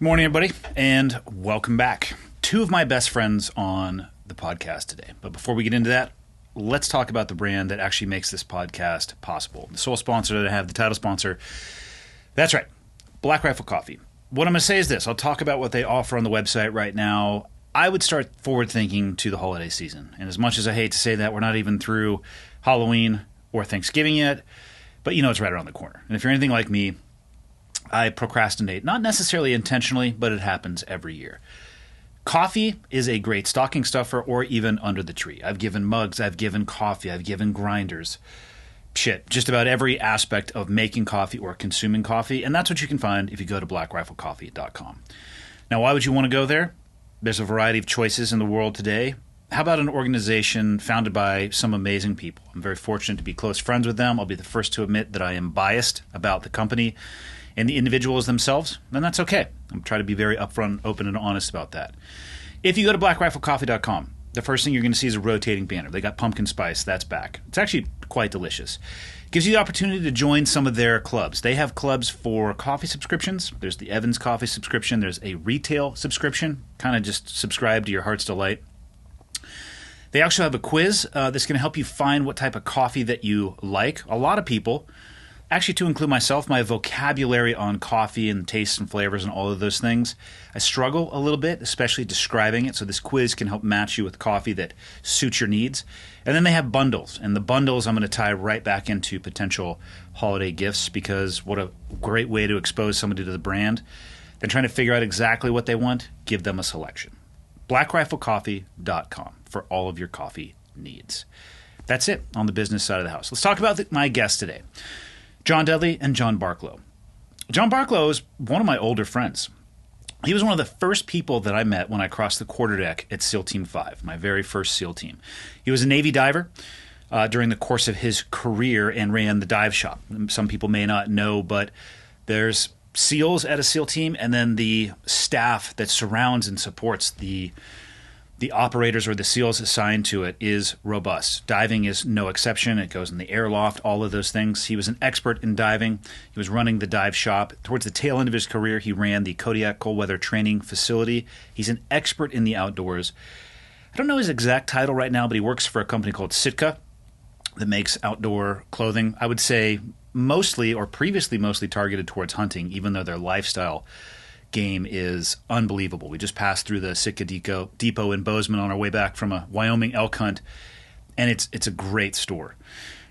Good morning, everybody, and welcome back. Two of my best friends on the podcast today. But before we get into that, let's talk about the brand that actually makes this podcast possible. The sole sponsor that I have, the title sponsor, that's right, Black Rifle Coffee. What I'm going to say is this. I'll talk about what they offer on the website right now. I would start forward thinking to the holiday season. And as much as I hate to say that, we're not even through Halloween or Thanksgiving yet, but you know it's right around the corner. And if you're anything like me, I procrastinate, not necessarily intentionally, but it happens every year. Coffee is a great stocking stuffer or even under the tree. I've given mugs, I've given coffee, I've given grinders. Shit, just about every aspect of making coffee or consuming coffee, and that's what you can find if you go to blackriflecoffee.com. Now, why would you want to go there? There's a variety of choices in the world today. How about an organization founded by some amazing people? I'm very fortunate to be close friends with them. I'll be the first to admit that I am biased about the company and the individuals themselves, and that's okay. I'm trying to be very upfront, open, and honest about that. If you go to blackriflecoffee.com, the first thing you're going to see is a rotating banner. They got pumpkin spice. That's back. It's actually quite delicious. Gives you the opportunity to join some of their clubs. They have clubs for coffee subscriptions. There's the Evans Coffee subscription. There's a retail subscription. Kind of just subscribe to your heart's delight. They actually have a quiz that's going to help you find what type of coffee that you like. A lot of people, actually to include myself, my vocabulary on coffee and tastes and flavors and all of those things, I struggle a little bit, especially describing it. So this quiz can help match you with coffee that suits your needs. And then they have bundles. And the bundles I'm going to tie right back into potential holiday gifts, because what a great way to expose somebody to the brand. Then trying to figure out exactly what they want, give them a selection. blackriflecoffee.com for all of your coffee needs. That's it on the business side of the house. Let's talk about my guests today. John Dudley and John Barklow. John Barklow is one of my older friends. He was one of the first people that I met when I crossed the quarterdeck at SEAL Team 5, my very first SEAL team. He was a Navy diver during the course of his career and ran the dive shop. Some people may not know, but there's SEALs at a SEAL team, and then the staff that surrounds and supports the operators or the SEALs assigned to it is robust. Diving is no exception. It goes in the airloft, all of those things. He was an expert in diving. He was running the dive shop. Towards the tail end of his career, he ran the Kodiak Cold Weather Training Facility. He's an expert in the outdoors. I don't know his exact title right now, but he works for a company called Sitka that makes outdoor clothing. I would say mostly, or previously mostly, targeted towards hunting, even though their lifestyle game is unbelievable. We just passed through the Sitka Depot in Bozeman on our way back from a Wyoming elk hunt, and it's a great store.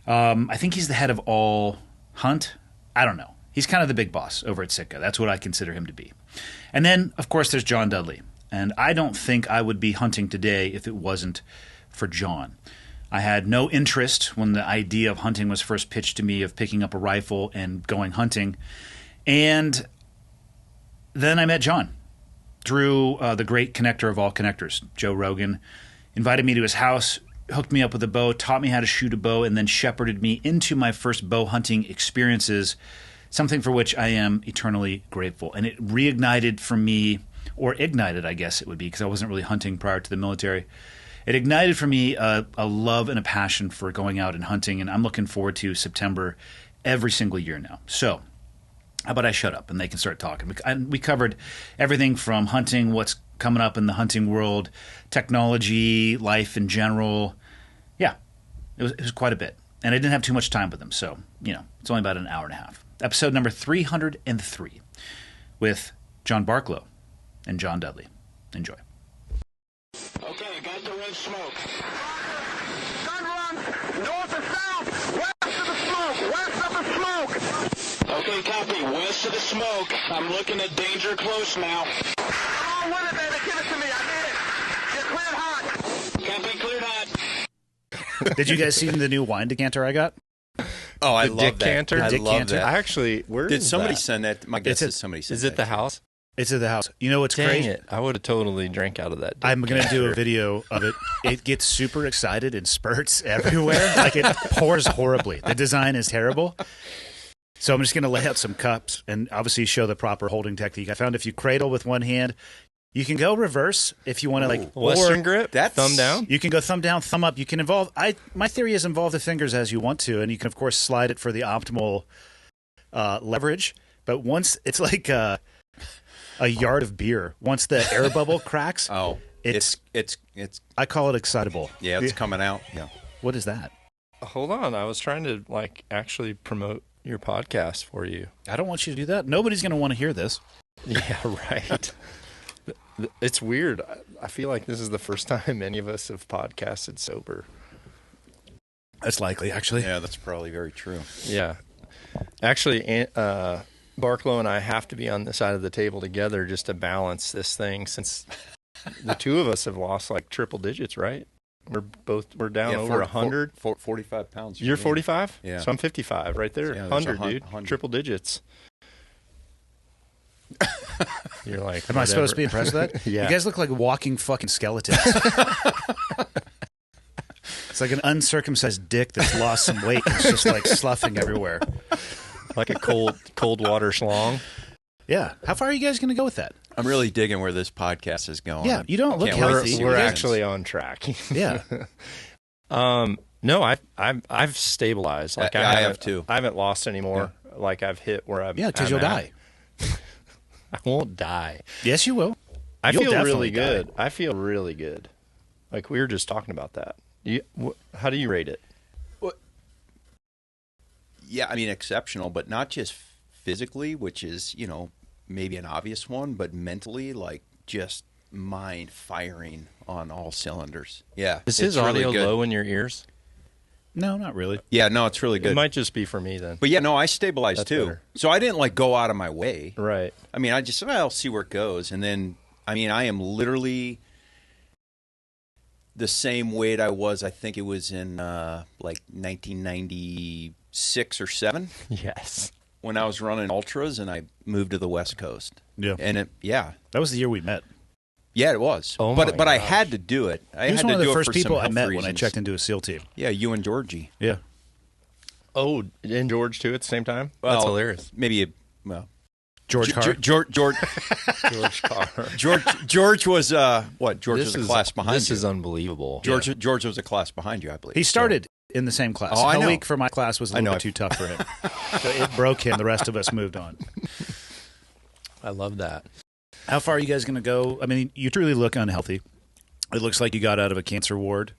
I think he's the head of all hunt. I don't know. He's kind of the big boss over at Sitka. That's what I consider him to be. And then, of course, there's John Dudley. And I don't think I would be hunting today if it wasn't for John. I had no interest when the idea of hunting was first pitched to me, of picking up a rifle and going hunting. And then I met John through the great connector of all connectors, Joe Rogan. Invited me to his house, hooked me up with a bow, taught me how to shoot a bow, and then shepherded me into my first bow hunting experiences, something for which I am eternally grateful. And it reignited for me, or ignited, I guess it would be, because I wasn't really hunting prior to the military. It ignited for me a love and a passion for going out and hunting, and I'm looking forward to September every single year now. So how about I shut up and they can start talking? We covered everything from hunting, what's coming up in the hunting world, technology, life in general. Yeah, it was quite a bit. And I didn't have too much time with them, so, it's only about an hour and a half. Episode number 303 with John Barklow and John Dudley. Enjoy. Okay, got the red smoke. Gun run, north or south, west of the smoke, west of the smoke. Okay, copy, west of the smoke. I'm looking at danger close now. Come on with it, baby, give it to me, I need it. You're cleared hot. Copy, cleared hot. Did you guys see the new wine decanter I got? Oh, I The love decanter? that. I The love decanter. that. I actually, where Did is somebody that? send that? My guess is somebody sent Is it that. the house? It's at the house. You know what's Dang great? it! I would have totally drank out of that. I'm going to do a video of it. It gets super excited and spurts everywhere. Like it pours horribly. The design is terrible. So I'm just going to lay out some cups and obviously show the proper holding technique. I found if you cradle with one hand, you can go reverse if you want to Western or grip. That's- Thumb down. you can go thumb down, thumb up. You can my theory is involve the fingers as you want to, and you can of course slide it for the optimal leverage. But once it's like a yard of beer. Once the air bubble cracks, Oh, it's I call it excitable. yeah, it's coming out. Yeah. What is that? Hold on, I was trying to actually promote your podcast for you. I don't want you to do that. Nobody's going to want to hear this. Yeah, right. It's weird. I feel like this is the first time any of us have podcasted sober. That's likely, actually. Yeah, that's probably very true. Yeah. Actually, Barklow and I have to be on the side of the table together just to balance this thing, since the two of us have lost like triple digits, right? We're down over 100. 45 pounds. You're 45? Yeah. So I'm 55 right there. Yeah, there's 100, dude. 100. Triple digits. You're like, Am I supposed to be impressed with that? Yeah. You guys look like walking fucking skeletons. It's like an uncircumcised dick that's lost some weight. It's just like sloughing everywhere. like a cold water schlong. Yeah. How far are you guys going to go with that? I'm really digging where this podcast is going. Yeah, you don't look Can't wait to healthy. see We're what actually on track. Yeah. No, I've stabilized. Like I have too. I haven't lost anymore. Like I've hit where I'm. Yeah, because I'm you'll at. die. I won't die. Yes, you will. I You'll feel definitely really good. I feel really good. Like we were just talking about that. How do you rate it? Yeah, I mean, exceptional, but not just physically, which is, maybe an obvious one, but mentally, like just mind firing on all cylinders. Yeah. Is it's his really audio good. low in your ears? No, not really. Yeah, no, it's really It good. might just be for me then. But yeah, no, I stabilized That's too. better. So I didn't go out of my way. Right. I mean, I just, I'll see where it goes. And then, I mean, I am literally the same weight I was, I think it was in 1996 or 7 Yes. when I was running ultras and I moved to the West Coast. Yeah. And That was the year we met. it was. Oh my but I gosh. had to do it. I He was had one to of do the it first for people some I health met when I reasons. checked into a SEAL team. Yeah, you and Georgie. Yeah. Oh, and George too at the same time? Well, That's hilarious. Maybe George Carr. George Carr. George was what? George was a class behind This you. is unbelievable. George was a class behind you, I believe. He started in the same class. Oh, I A know. week for my class was a I little know. bit too tough for him. So it broke him. The rest of us moved on. I love that. How far are you guys going to go? I mean, you truly look unhealthy. It looks like you got out of a cancer ward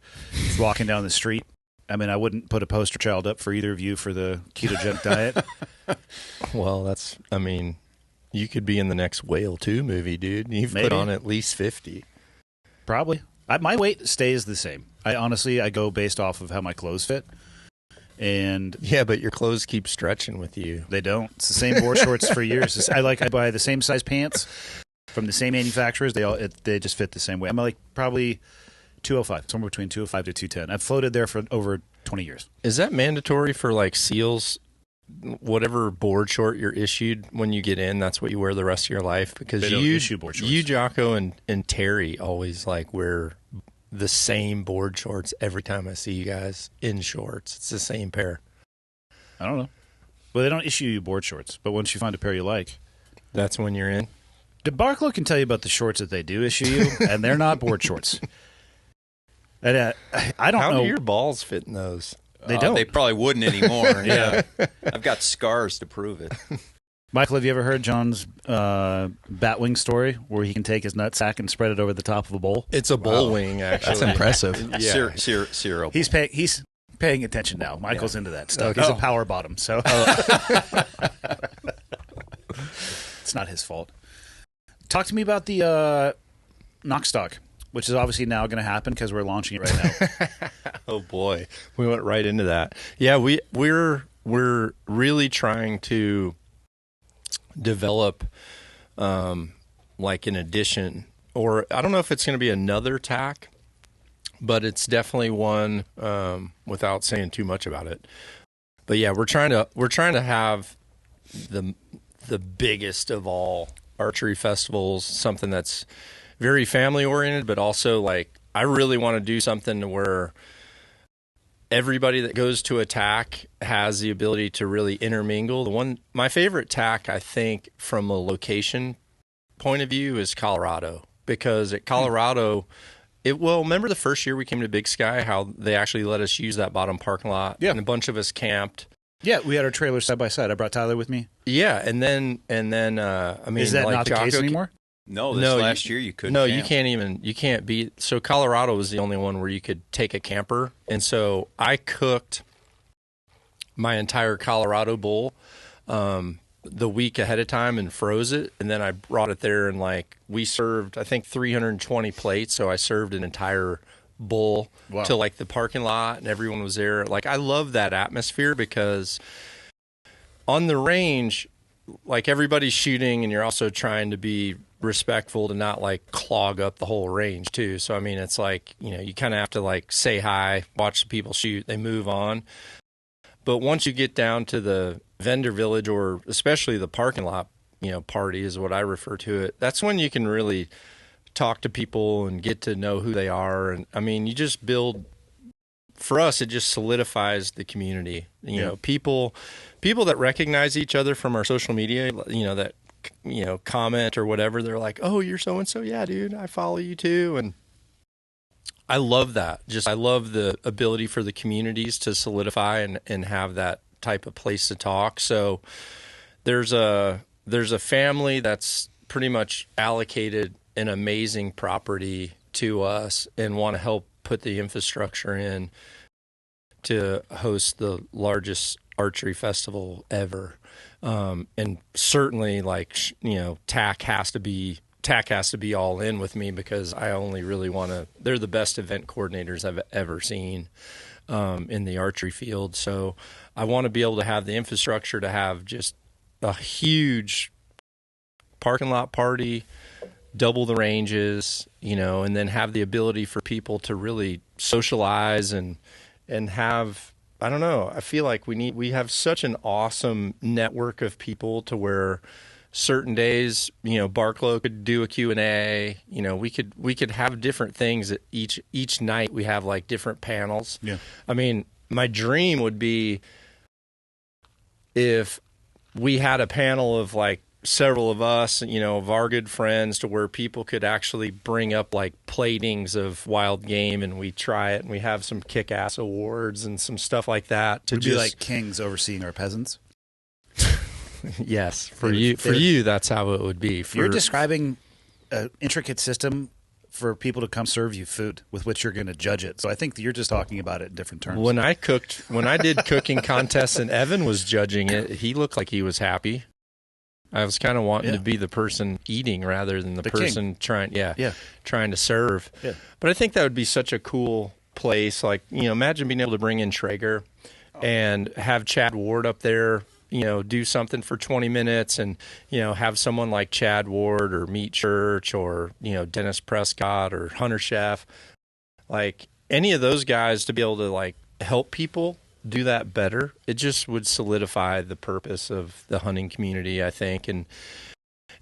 walking down the street. I mean, I wouldn't put a poster child up for either of you for the ketogenic diet. Well, you could be in the next Whale 2 movie, dude. You've Maybe. put on at least 50. Probably. My weight stays the same. I go based off of how my clothes fit. And Yeah, but your clothes keep stretching with you. they don't. It's the same board shorts for years. I buy the same size pants from the same manufacturers. They just fit the same way. I'm like probably 205, somewhere between 205 to 210. I've floated there for over 20 years. Is that mandatory for like SEALs? Whatever board short you're issued when you get in, that's what you wear the rest of your life? Because They don't issue board shorts. you, Jocko, and Terry always wear the same board shorts every time I see you guys in shorts. It's the same pair. I don't know. Well, they don't issue you board shorts, but once you find a pair you like. That's when you're in. Barklow can tell you about the shorts that they do issue you, and they're not board shorts. And, I don't How know. do your balls fit in those? They don't. They probably wouldn't anymore. Yeah. I've got scars to prove it. Michael, have you ever heard John's Batwing story where he can take his nutsack and spread it over the top of a bowl? It's a bull wing, actually. That's impressive. Yeah. Cereal. He's paying attention now. Michael's into that stuff. Okay. He's a power bottom, so it's not his fault. Talk to me about the Knockstock, which is obviously now going to happen because we're launching it right now. Oh boy, we went right into that. Yeah, we're really trying to develop like an addition, or I don't know if it's going to be another tack, but it's definitely one without saying too much about it. But yeah, we're trying to have the biggest of all archery festivals, something that's very family oriented, but also like I really want to do something to where everybody that goes to a tack has the ability to really intermingle. My favorite tack, I think, from a location point of view, is Colorado, because at Colorado, remember the first year we came to Big Sky, how they actually let us use that bottom parking lot, Yeah. and a bunch of us camped. Yeah, we had our trailers side by side. I brought Tyler with me. Yeah, and then I mean, Is that like not the case anymore? No, last year you couldn't. No, camp. you can't beat. So Colorado was the only one where you could take a camper, and so I cooked my entire Colorado bowl the week ahead of time and froze it, and then I brought it there, and like we served, I think 320 plates, so I served an entire bowl to like the parking lot, and everyone was there. Like I love that atmosphere because on the range, like everybody's shooting, and you're also trying to be respectful to not like clog up the whole range too. So I mean, it's like, you know, you kind of have to like say hi, watch the people shoot, they move on. But once you get down to the vendor village, or especially the parking lot, you know, party is what I refer to it, that's when you can really talk to people and get to know who they are. And I mean, you just build, for us, it just solidifies the community. You know, people that recognize each other from our social media, you know, that, you know, comment or whatever, they're like, oh, you're so and so. Yeah, dude, I follow you too. And I love that. I love the ability for the communities to solidify and have that type of place to talk. So there's a family that's pretty much allocated an amazing property to us and want to help put the infrastructure in to host the largest archery festival ever. And certainly, like, you know, TAC has to be all in with me, because I only really want to, they're the best event coordinators I've ever seen in the archery field. So I want to be able to have the infrastructure to have just a huge parking lot party, double the ranges, you know, and then have the ability for people to really socialize and have, I don't know, I feel like we have such an awesome network of people to where certain days, you know, Barklow could do a Q&A, you know, we could have different things at each night. We have like different panels. Yeah. I mean, my dream would be if we had a panel of like several of us, you know, of our good friends, to where people could actually bring up like platings of wild game, and we try it, and we have some kick-ass awards and some stuff like that to We'd be like kings overseeing our peasants. Yes, for you, that's how it would be. You're describing an intricate system for people to come serve you food with which you're going to judge it. So I think you're just talking about it in different terms. When I did cooking contests and Evan was judging it, he looked like he was happy. I was kind of wanting to be the person eating rather than the person trying to serve. Yeah. But I think that would be such a cool place. Like, you know, imagine being able to bring in Traeger and have Chad Ward up there, you know, do something for 20 minutes, and, you know, have someone like Chad Ward or Meat Church or, you know, Dennis Prescott or Hunter Chef, like any of those guys, to be able to like help people do that better. It just would solidify the purpose of the hunting community, I think. And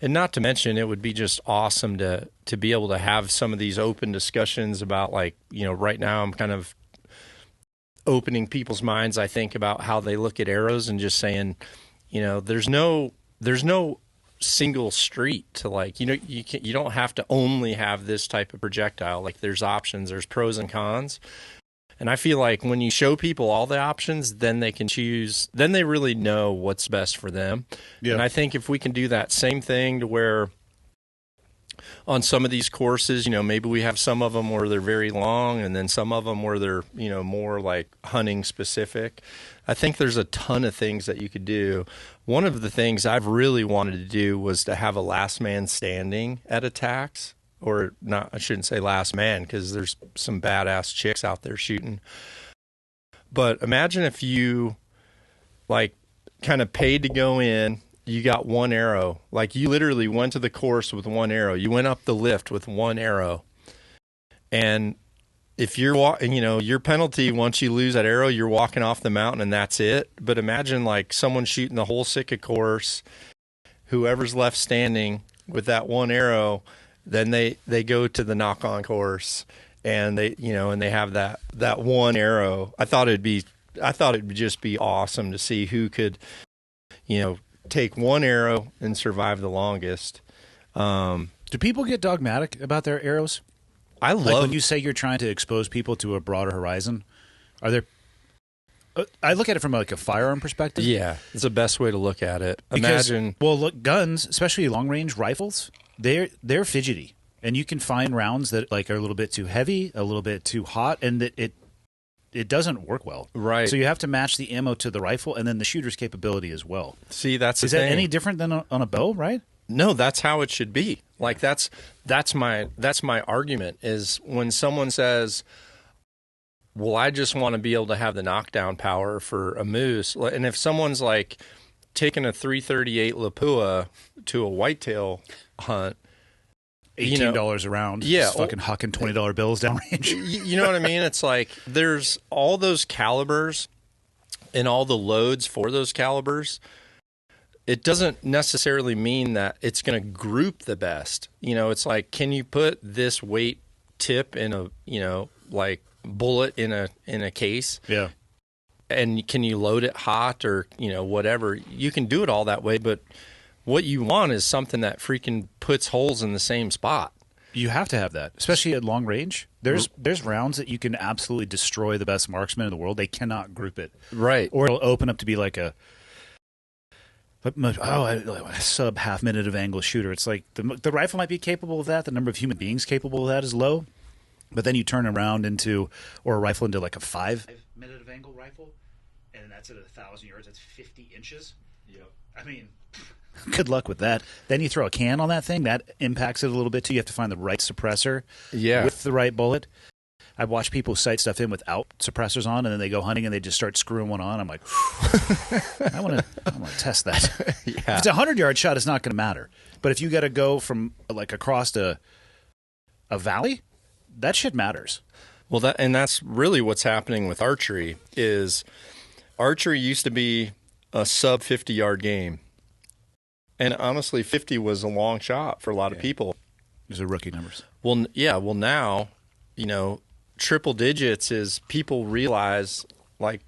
not to mention, it would be just awesome to be able to have some of these open discussions about, like, you know, right now I'm kind of opening people's minds, I think, about how they look at arrows, and just saying, you know, there's no single street to, like, you know, you don't have to only have this type of projectile. Like, there's options, there's pros and cons. And I feel like when you show people all the options, then they can choose, then they really know what's best for them. Yeah. And I think if we can do that same thing to where on some of these courses, you know, maybe we have some of them where they're very long, and then some of them where they're, you know, more like hunting specific. I think there's a ton of things that you could do. One of the things I've really wanted to do was to have a last man standing at attacks. Or not, I shouldn't say last man, because there's some badass chicks out there shooting. But imagine if you, like, kind of paid to go in, you got one arrow. Like, you literally went to the course with one arrow. You went up the lift with one arrow. And if you're, you know, your penalty once you lose that arrow, you're walking off the mountain and that's it. But imagine, like, someone shooting the whole Sitka course, whoever's left standing with that one arrow, then they go to the knock-on course, and they, you know, and they have that one arrow. I thought it'd just be awesome to see who could, you know, take one arrow and survive the longest. Do people get dogmatic about their arrows? I love, like, when you say you're trying to expose people to a broader horizon. Are I look at it from like a firearm perspective. Yeah, it's the best way to look at it. Because, Imagine, well, look, guns, especially long range rifles, they're fidgety, and you can find rounds that like are a little bit too heavy, a little bit too hot, and that it doesn't work well. Right. So you have to match the ammo to the rifle, and then the shooter's capability as well. see, that's the Is that thing. any different than on a bow? Right. No, that's how it should be. Like that's my argument is when someone says, "Well, I just want to be able to have the knockdown power for a moose," and if someone's like taking a 338 Lapua to a whitetail hunt, $18 a round. Yeah, Just fucking hucking $20 bills downrange. you know what I mean? It's like there's all those calibers and all the loads for those calibers. It doesn't necessarily mean that it's going to group the best. It's like, can you put this weight tip in a, like bullet in a case? Yeah. And can you load it hot or, whatever? You can do it all that way, but what you want is something that freaking puts holes in the same spot. You have to have that, especially at long range. There's rounds that you can absolutely destroy the best marksman in the world. They cannot group it. Right. Or it'll open up to be like a sub half minute of angle shooter. It's like the rifle might be capable of that. The number of human beings capable of that is low. But then you turn around or a rifle into like a 5 minute of angle rifle, and that's at 1,000 yards. That's 50 inches. Yep. I mean, good luck with that. Then you throw a can on that thing. That impacts it a little bit too. You have to find the right suppressor with the right bullet. I've watched people sight stuff in without suppressors on, and then they go hunting and they just start screwing one on. I'm like, I want to test that. Yeah. If it's a 100-yard shot, it's not going to matter. But if you got to go from like across a valley, that shit matters. Well, that's really what's happening with archery. Is archery used to be a sub 50-yard game, and honestly, 50 was a long shot for a lot of people. These are rookie numbers. Well, yeah. Well, now, triple digits is people realize like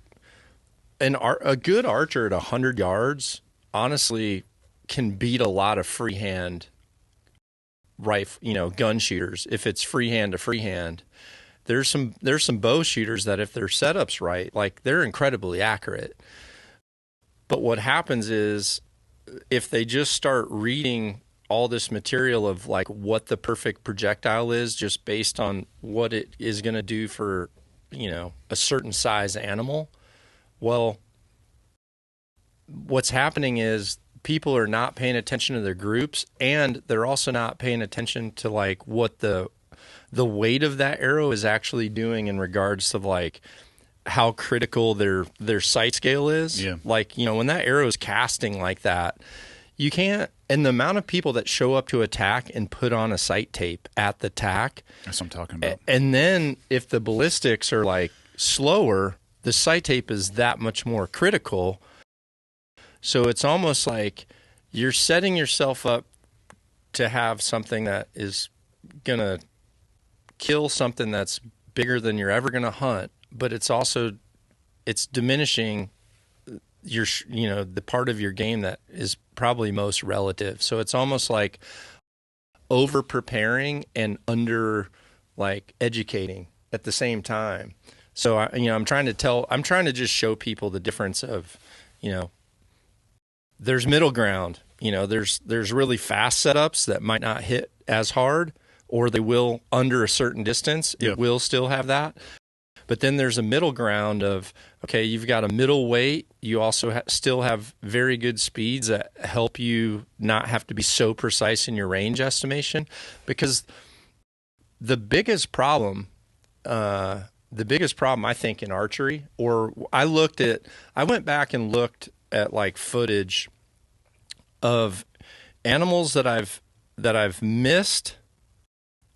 a good archer at 100 yards honestly can beat a lot of freehand gun shooters if it's freehand to freehand. There's some bow shooters that if their setup's right, like they're incredibly accurate. But what happens is if they just start reading all this material of like what the perfect projectile is just based on what it is going to do for, a certain size animal. Well, what's happening is people are not paying attention to their groups, and they're also not paying attention to like what the weight of that arrow is actually doing in regards to like how critical their sight scale is. Yeah. Like, when that arrow is casting like that, you can't, and the amount of people that show up to attack and put on a sight tape at the tack. That's what I'm talking about. And then if the ballistics are like slower, the sight tape is that much more critical. So it's almost like you're setting yourself up to have something that is going to kill something that's bigger than you're ever going to hunt, but it's diminishing the part of your game that is probably most relative. So it's almost like over preparing and under like educating at the same time. So I'm trying to just show people the difference of, there's middle ground, there's really fast setups that might not hit as hard, or they will under a certain distance. Yeah. It will still have that. But then there's a middle ground of, okay, you've got a middle weight. You also still have very good speeds that help you not have to be so precise in your range estimation. Because the biggest problem I think in archery, I went back and looked at like footage of animals that I've missed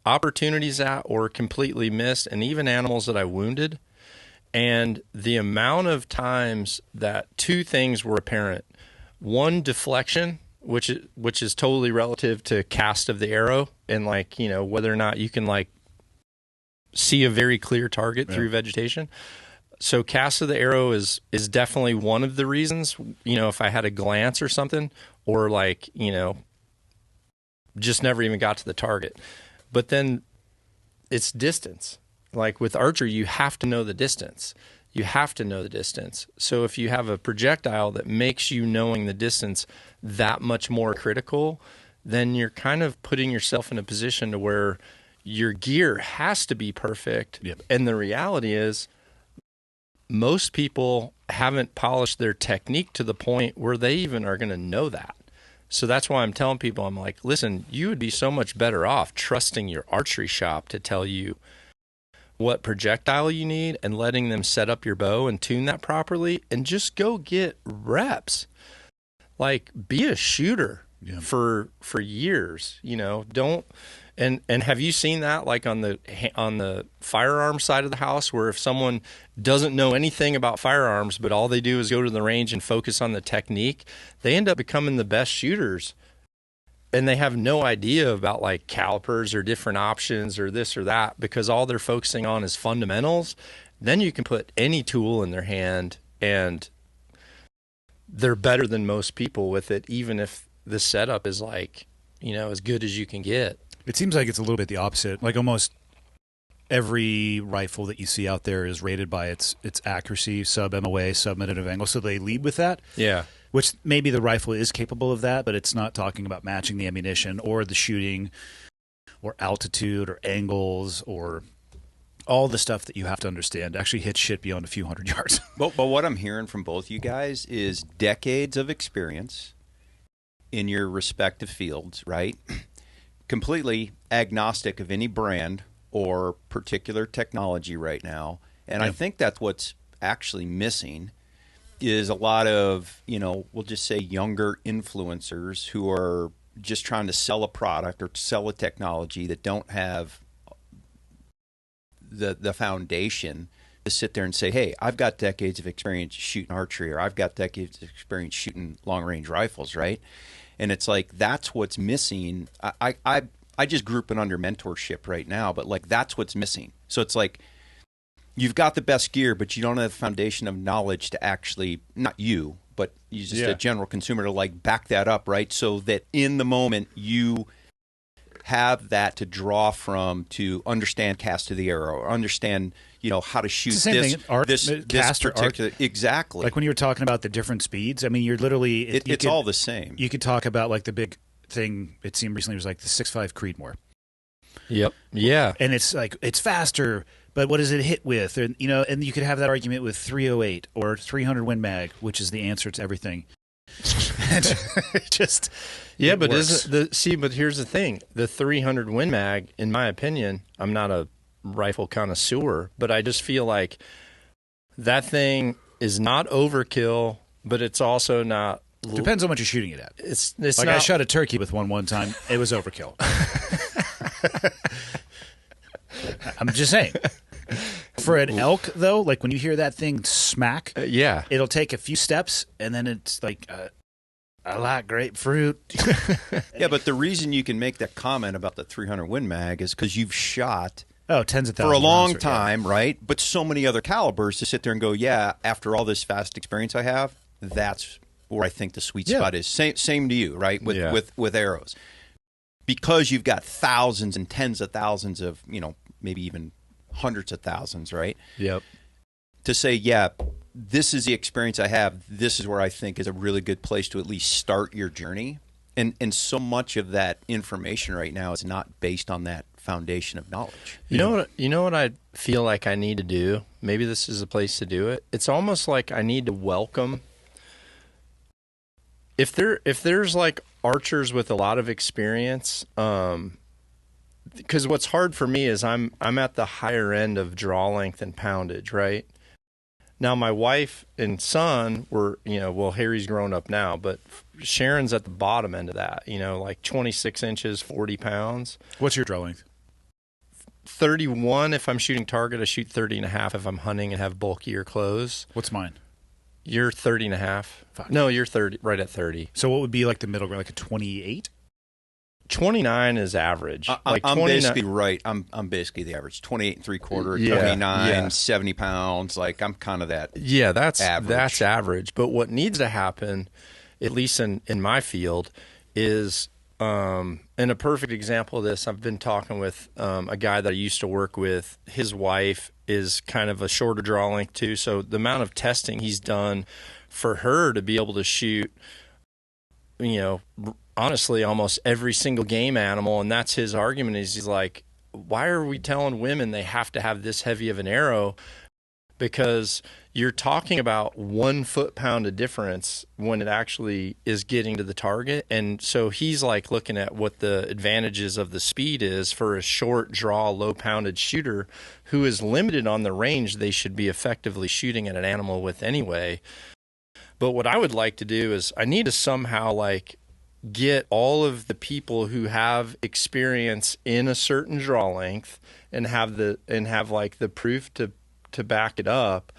opportunities at or completely missed, and even animals that I wounded. And the amount of times that two things were apparent: one, deflection, which is totally relative to cast of the arrow, and like whether or not you can like see a very clear target through vegetation. So cast of the arrow is definitely one of the reasons. If I had a glance or something, or like just never even got to the target. But then it's distance. Like with archery, you have to know the distance. you have to know the distance. So if you have a projectile that makes you knowing the distance that much more critical, then you're kind of putting yourself in a position to where your gear has to be perfect. Yep. And the reality is most people haven't polished their technique to the point where they even are going to know that. So that's why I'm telling people, I'm like, listen, you would be so much better off trusting your archery shop to tell you what projectile you need and letting them set up your bow and tune that properly, and just go get reps. Like, be a shooter for years, you know. Don't and have you seen that, like on the firearm side of the house, where if someone doesn't know anything about firearms but all they do is go to the range and focus on the technique, they end up becoming the best shooters, and they have no idea about like calipers or different options or this or that, because all they're focusing on is fundamentals. Then you can put any tool in their hand and they're better than most people with it, even if the setup is like, you know, as good as you can get. It seems like it's a little bit the opposite. Like almost every rifle that you see out there is rated by its accuracy, sub-MOA, sub-minute of angle. So they lead with that. Yeah. Which maybe the rifle is capable of that, but it's not talking about matching the ammunition or the shooting or altitude or angles or all the stuff that you have to understand to actually hit shit beyond a few hundred yards. But what I'm hearing from both you guys is decades of experience in your respective fields, right? Completely agnostic of any brand or particular technology right now. And I think that's what's actually missing is a lot of, you know, we'll just say younger influencers who are just trying to sell a product or sell a technology that don't have the foundation to sit there and say, hey, I've got decades of experience shooting archery, or I've got decades of experience shooting long-range rifles, right? And it's like, that's what's missing. I just group it under mentorship right now, but like that's what's missing. So it's like you've got the best gear, but you don't have the foundation of knowledge to actually, not you, but you just a general consumer to like back that up, right? So that in the moment you have that to draw from to understand cast of the arrow, or understand, you know, how to shoot It's the same thing. Art, this cast or particular art. Exactly. Like when you were talking about the different speeds, I mean, you're literally it's all the same. You could talk about like the big thing. It seemed recently was like the 6.5 Creedmoor. Yep. Yeah. And it's like it's faster, but what does it hit with? And you know, and you could have that argument with 308 or 300 Win Mag, which is the answer to everything. Just yeah, but but here's the thing: the 300 Win Mag, in my opinion, I'm not a rifle connoisseur, but I just feel like that thing is not overkill, but it's also not. Depends on what you're shooting it at. It's like not, I shot a turkey with one time. It was overkill. I'm just saying. For an elk, though, like when you hear that thing smack, yeah, it'll take a few steps, and then it's like, I like grapefruit. Yeah, but the reason you can make that comment about the 300 Win Mag is because you've shot tens of thousands for a long rounds, time, right? But so many other calibers to sit there and go, yeah, after all this vast experience I have, that's where I think the sweet spot is. Same to you, right? With arrows. Because you've got thousands and tens of thousands of, you know, maybe even hundreds of thousands, right? Yep. To say, yeah, this is the experience I have. This is where I think is a really good place to at least start your journey. And so much of that information right now is not based on that foundation of knowledge. You know what I feel like I need to do? Maybe this is a place to do it. It's almost like I need to welcome. If there's like archers with a lot of experience, because what's hard for me is I'm at the higher end of draw length and poundage, right? Now my wife and son were, you know, well, Harry's grown up now, but Sharon's at the bottom end of that, you know, like 26 inches, 40 pounds. What's your draw length? 31 if I'm shooting target. I shoot 30 and a half if I'm hunting and have bulkier clothes. What's mine? You're 30 and a half. Fuck. No, you're 30, right at 30. So what would be like the middle ground, like a 28? 29 is average. I'm 29 basically right. I'm basically the average. 28 and 3/4, Yeah, 29, yeah. 70 pounds. Like I'm kind of that. Yeah, that's average. That's average. But what needs to happen, at least in my field, is And a perfect example of this, I've been talking with a guy that I used to work with. His wife is kind of a shorter draw length too. So the amount of testing he's done for her to be able to shoot, honestly, almost every single game animal. And that's his argument is he's like, why are we telling women they have to have this heavy of an arrow? Because you're talking about 1 foot-pound of difference when it actually is getting to the target. And so he's like looking at what the advantages of the speed is for a short draw, low-pounded shooter who is limited on the range they should be effectively shooting at an animal with anyway. But what I would like to do is I need to somehow like get all of the people who have experience in a certain draw length and have like the proof to back it up.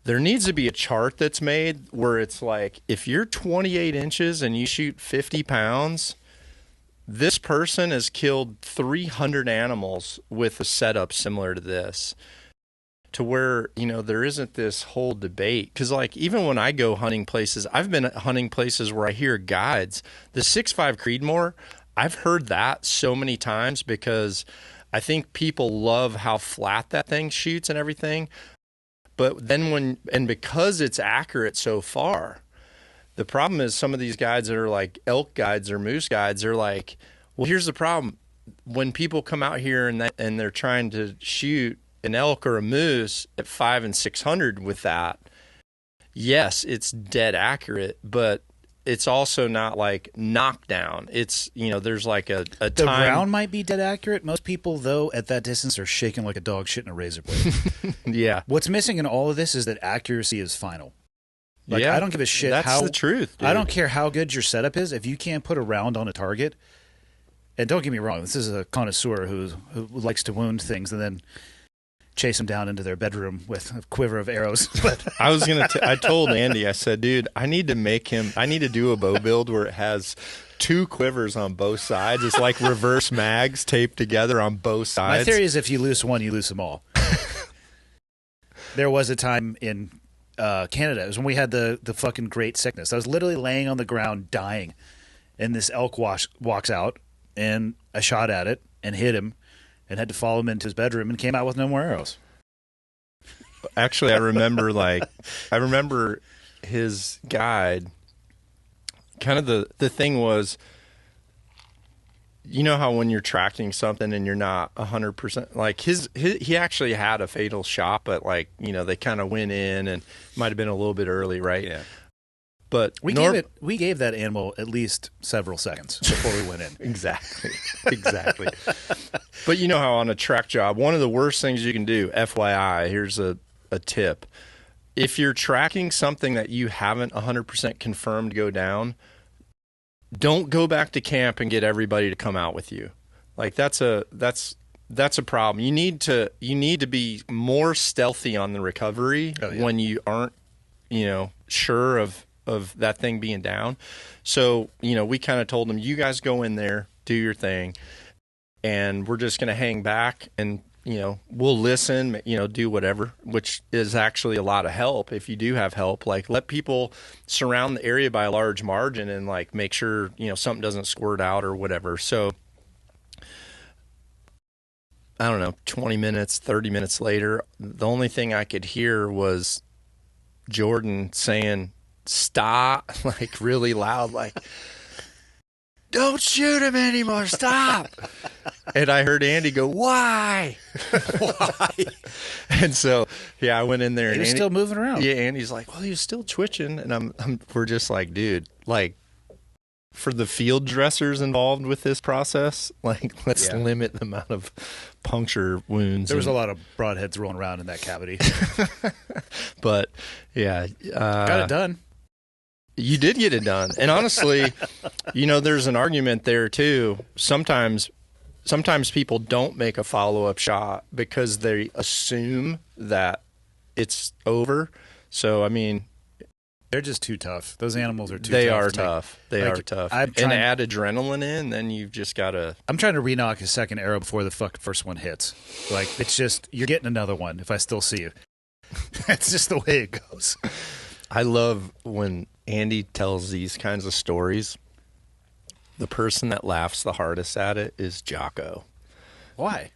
There needs to be a chart that's made where it's like, if you're 28 inches and you shoot 50 pounds, this person has killed 300 animals with a setup similar to this, to where, there isn't this whole debate. Because like, even when I go hunting places, I've been at hunting places where I hear guides, the 6.5 Creedmoor, I've heard that so many times because I think people love how flat that thing shoots and everything. But then because it's accurate so far, the problem is some of these guides that are like elk guides or moose guides are like, well, here's the problem. When people come out here and they're trying to shoot an elk or a moose at 500 and 600 with that, yes, it's dead accurate, but it's also not like knockdown. It's, there's like a time. The round might be dead accurate. Most people, though, at that distance are shaking like a dog shitting a razor blade. Yeah. What's missing in all of this is that accuracy is final. Like, yeah. I don't give a shit That's the truth, dude. I don't care how good your setup is. If you can't put a round on a target, and don't get me wrong, this is a connoisseur who likes to wound things and then chase them down into their bedroom with a quiver of arrows. But I told Andy, I said, dude, I need to do a bow build where it has 2 quivers on both sides. It's like reverse mags taped together on both sides. My theory is if you lose one, you lose them all. There was a time in Canada, it was when we had the fucking great sickness. I was literally laying on the ground dying, and this elk walks out, and I shot at it and hit him, and had to follow him into his bedroom and came out with no more arrows. Actually, I remember his guide, kind of the thing was, how when you're tracking something and you're not 100%, like he actually had a fatal shot, but like, they kind of went in and might have been a little bit early, right? Yeah. But we gave that animal at least several seconds before we went in. Exactly. But how on a track job, one of the worst things you can do, FYI, here's a tip. If you're tracking something that you haven't 100% confirmed go down, don't go back to camp and get everybody to come out with you. Like that's a problem. You need to be more stealthy on the recovery when you aren't, sure of that thing being down. So, we kind of told them, you guys go in there, do your thing, and we're just going to hang back and, we'll listen, do whatever, which is actually a lot of help. If you do have help, like let people surround the area by a large margin and like make sure, something doesn't squirt out or whatever. So I don't know, 20 minutes, 30 minutes later, the only thing I could hear was Jordan saying, stop, like really loud, like, don't shoot him anymore, stop. And I heard Andy go, why? And so, I went in there. He was still moving around. Yeah, Andy's like, well, he was still twitching. And we're just like, dude, like, for the field dressers involved with this process, like, let's limit the amount of puncture wounds. There was a lot of broadheads rolling around in that cavity. But, yeah. Got it done. You did get it done. And honestly, there's an argument there too. Sometimes people don't make a follow-up shot because they assume that it's over. So, I mean, they're just too tough. Those animals are too tough. They are tough. They are tough. And add adrenaline in, then you've just got to... I'm trying to re-knock a second arrow before the first one hits. Like, it's just, you're getting another one if I still see you. That's just the way it goes. I love when Andy tells these kinds of stories the person that laughs the hardest at it is Jocko. Why?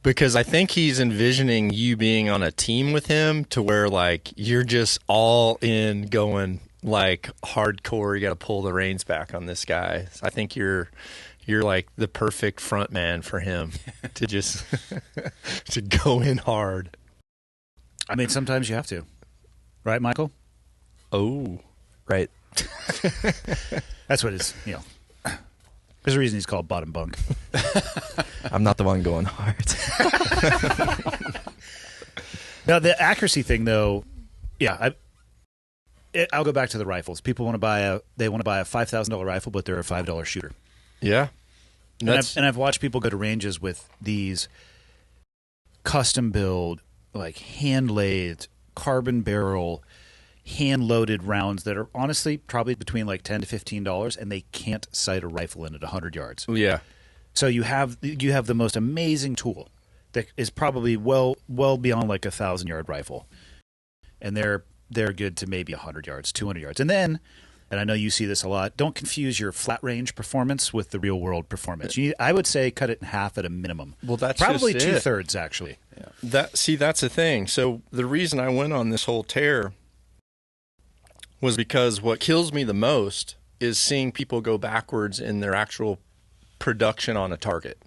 Because I think he's envisioning you being on a team with him to where, like, you're just all in going, like, hardcore. You got to pull the reins back on this guy. I think you're like the perfect front man for him to just to go in hard. I mean, sometimes you have to. Right, Michael? Oh, right. That's what it's, there's a reason he's called bottom bunk. I'm not the one going hard. Now, the accuracy thing, though, I'll go back to the rifles. People want to buy a $5,000 rifle, but they're a $5 shooter. Yeah. And I've watched people go to ranges with these custom build, like hand-lathed, carbon barrel, hand-loaded rounds that are honestly probably between like $10 to $15, and they can't sight a rifle in at 100 yards. Yeah. So you have the most amazing tool that is probably well beyond like a 1,000-yard rifle, and they're good to maybe 100 yards, 200 yards, and then. And I know you see this a lot. Don't confuse your flat range performance with the real world performance. I would say cut it in half at a minimum. Well, that's probably just it. 2/3 actually. Yeah. That's the thing. So the reason I went on this whole tear was because what kills me the most is seeing people go backwards in their actual production on a target.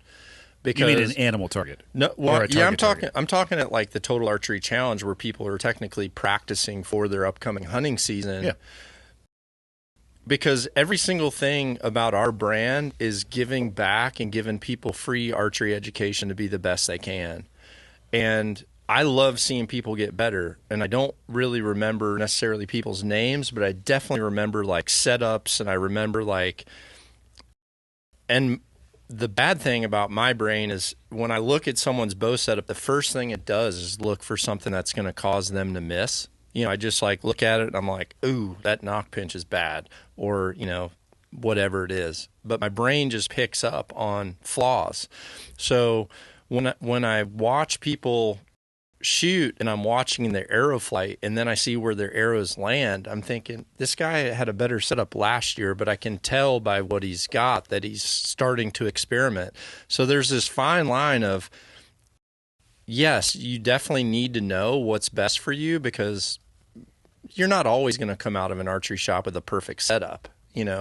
Because, you mean an animal target? No, well, yeah, I'm talking. Target. I'm talking at like the Total Archery Challenge, where people are technically practicing for their upcoming hunting season. Yeah. Because every single thing about our brand is giving back and giving people free archery education to be the best they can. And I love seeing people get better. And I don't really remember necessarily people's names, but I definitely remember like setups, and I remember like, and the bad thing about my brain is when I look at someone's bow setup, the first thing it does is look for something that's going to cause them to miss. I just like look at it and I'm like, ooh, that knock pinch is bad, or, whatever it is. But my brain just picks up on flaws. So when I watch people shoot and I'm watching their arrow flight and then I see where their arrows land, I'm thinking, this guy had a better setup last year, but I can tell by what he's got that he's starting to experiment. So there's this fine line of, yes, you definitely need to know what's best for you, because you're not always going to come out of an archery shop with a perfect setup,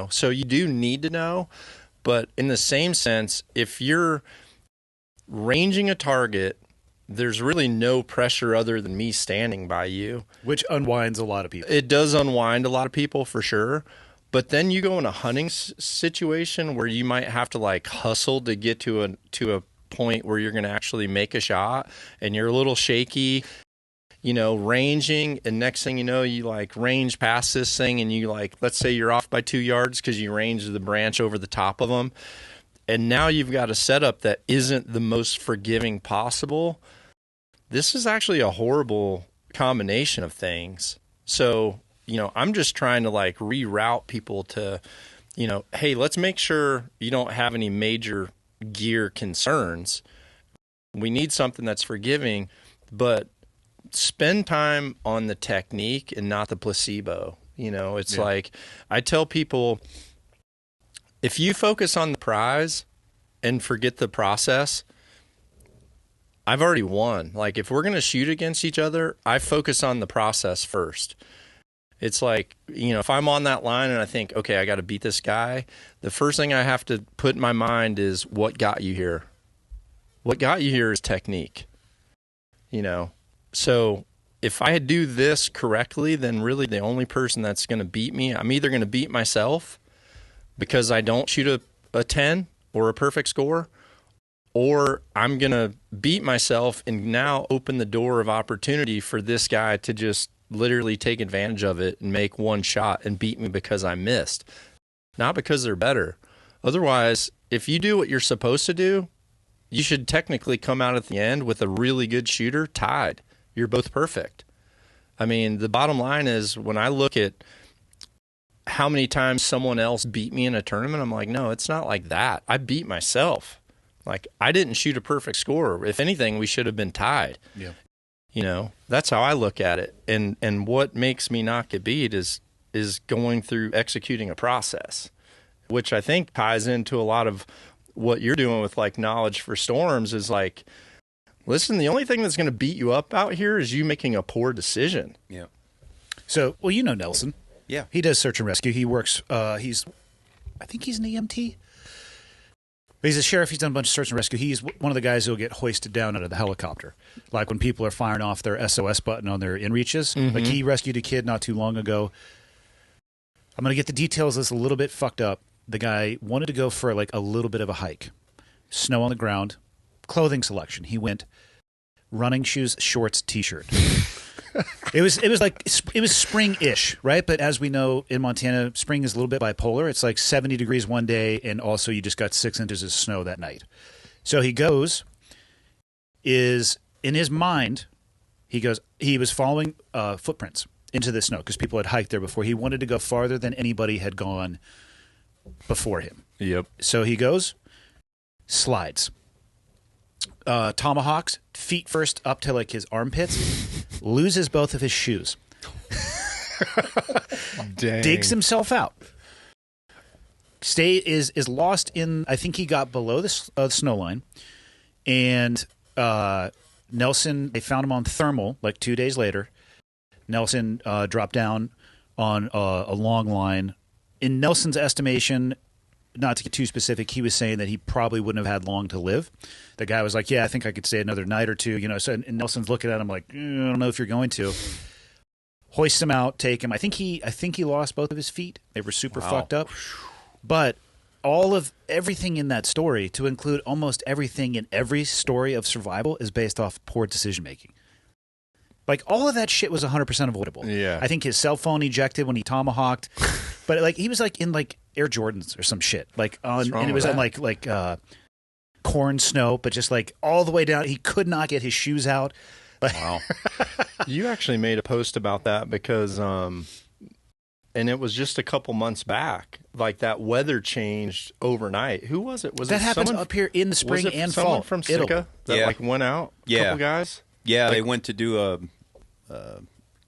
so you do need to know. But in the same sense, if you're ranging a target, there's really no pressure other than me standing by you, which unwinds a lot of people. It does unwind a lot of people for sure. But then you go in a hunting situation where you might have to like hustle to get to a point where you're going to actually make a shot, and you're a little shaky, ranging, and next thing you know, you like range past this thing, and you like, let's say you're off by 2 yards because you range the branch over the top of them, and now you've got a setup that isn't the most forgiving possible. This is actually a horrible combination of things. So, I'm just trying to like reroute people to, hey, let's make sure you don't have any major gear concerns. We need something that's forgiving, but spend time on the technique and not the placebo. It's like I tell people, if you focus on the prize and forget the process, I've already won. Like if we're going to shoot against each other, I focus on the process first. It's like, if I'm on that line and I think, okay, I got to beat this guy, the first thing I have to put in my mind is what got you here. What got you here is technique. So if I do this correctly, then really the only person that's going to beat me, I'm either going to beat myself because I don't shoot a 10 or a perfect score, or I'm going to beat myself and now open the door of opportunity for this guy to just literally take advantage of it and make one shot and beat me because I missed, not because they're better. Otherwise, if you do what you're supposed to do, you should technically come out at the end with a really good shooter tied. You're both perfect. I mean, the bottom line is when I look at how many times someone else beat me in a tournament, I'm like, no, it's not like that. I beat myself. Like, I didn't shoot a perfect score. If anything, we should have been tied. Yeah. That's how I look at it. And what makes me not get beat is going through executing a process. which I think ties into a lot of what you're doing with like knowledge for storms is like, listen, the only thing that's going to beat you up out here is you making a poor decision. Yeah. So, well, you know Nelson. Yeah. He does search and rescue. He works, I think he's an EMT. He's a sheriff. He's done a bunch of search and rescue. He's one of the guys who'll get hoisted down out of the helicopter. Like when people are firing off their SOS button on their inReaches. Mm-hmm. Like he rescued a kid not too long ago. I'm going to get the details of this a little bit fucked up. The guy wanted to go for like a little bit of a hike. Snow on the ground. Clothing selection. He went running shoes, shorts, t-shirt. It was spring-ish, right? But as we know in Montana, spring is a little bit bipolar. It's like 70 degrees one day, and also you just got 6 inches of snow that night. So he is in his mind, he was following footprints into the snow because people had hiked there before. He wanted to go farther than anybody had gone before him. Yep. So he goes, slides. Tomahawks, feet first up to like his armpits, loses both of his shoes. Dang. Digs himself out. Is lost in. I think he got below the snow line, and Nelson. They found him on thermal like 2 days later. Nelson dropped down on a long line. In Nelson's estimation, not to get too specific, he was saying that he probably wouldn't have had long to live. The guy was like, "Yeah, I think I could stay another night or two." You know, so and Nelson's looking at him like, "I don't know if you're going to." Hoist him out, take him. I think he lost both of his feet. They were super fucked up. But everything in that story, to include almost everything in every story of survival, is based off poor decision making. Like all of that shit was 100% avoidable. Yeah. I think his cell phone ejected when he tomahawked, but like he was like in like Air Jordans or some shit, like on, and it was on like corn snow, but just like all the way down. He could not get his shoes out. Wow. You actually made a post about that because, and it was just a couple months back. Like that weather changed overnight. Who was it? Was that it happens someone, up here in the spring was it and someone fall? from It'll- Sika that Yeah. like went out? Yeah. Couple guys. Yeah, they went to do a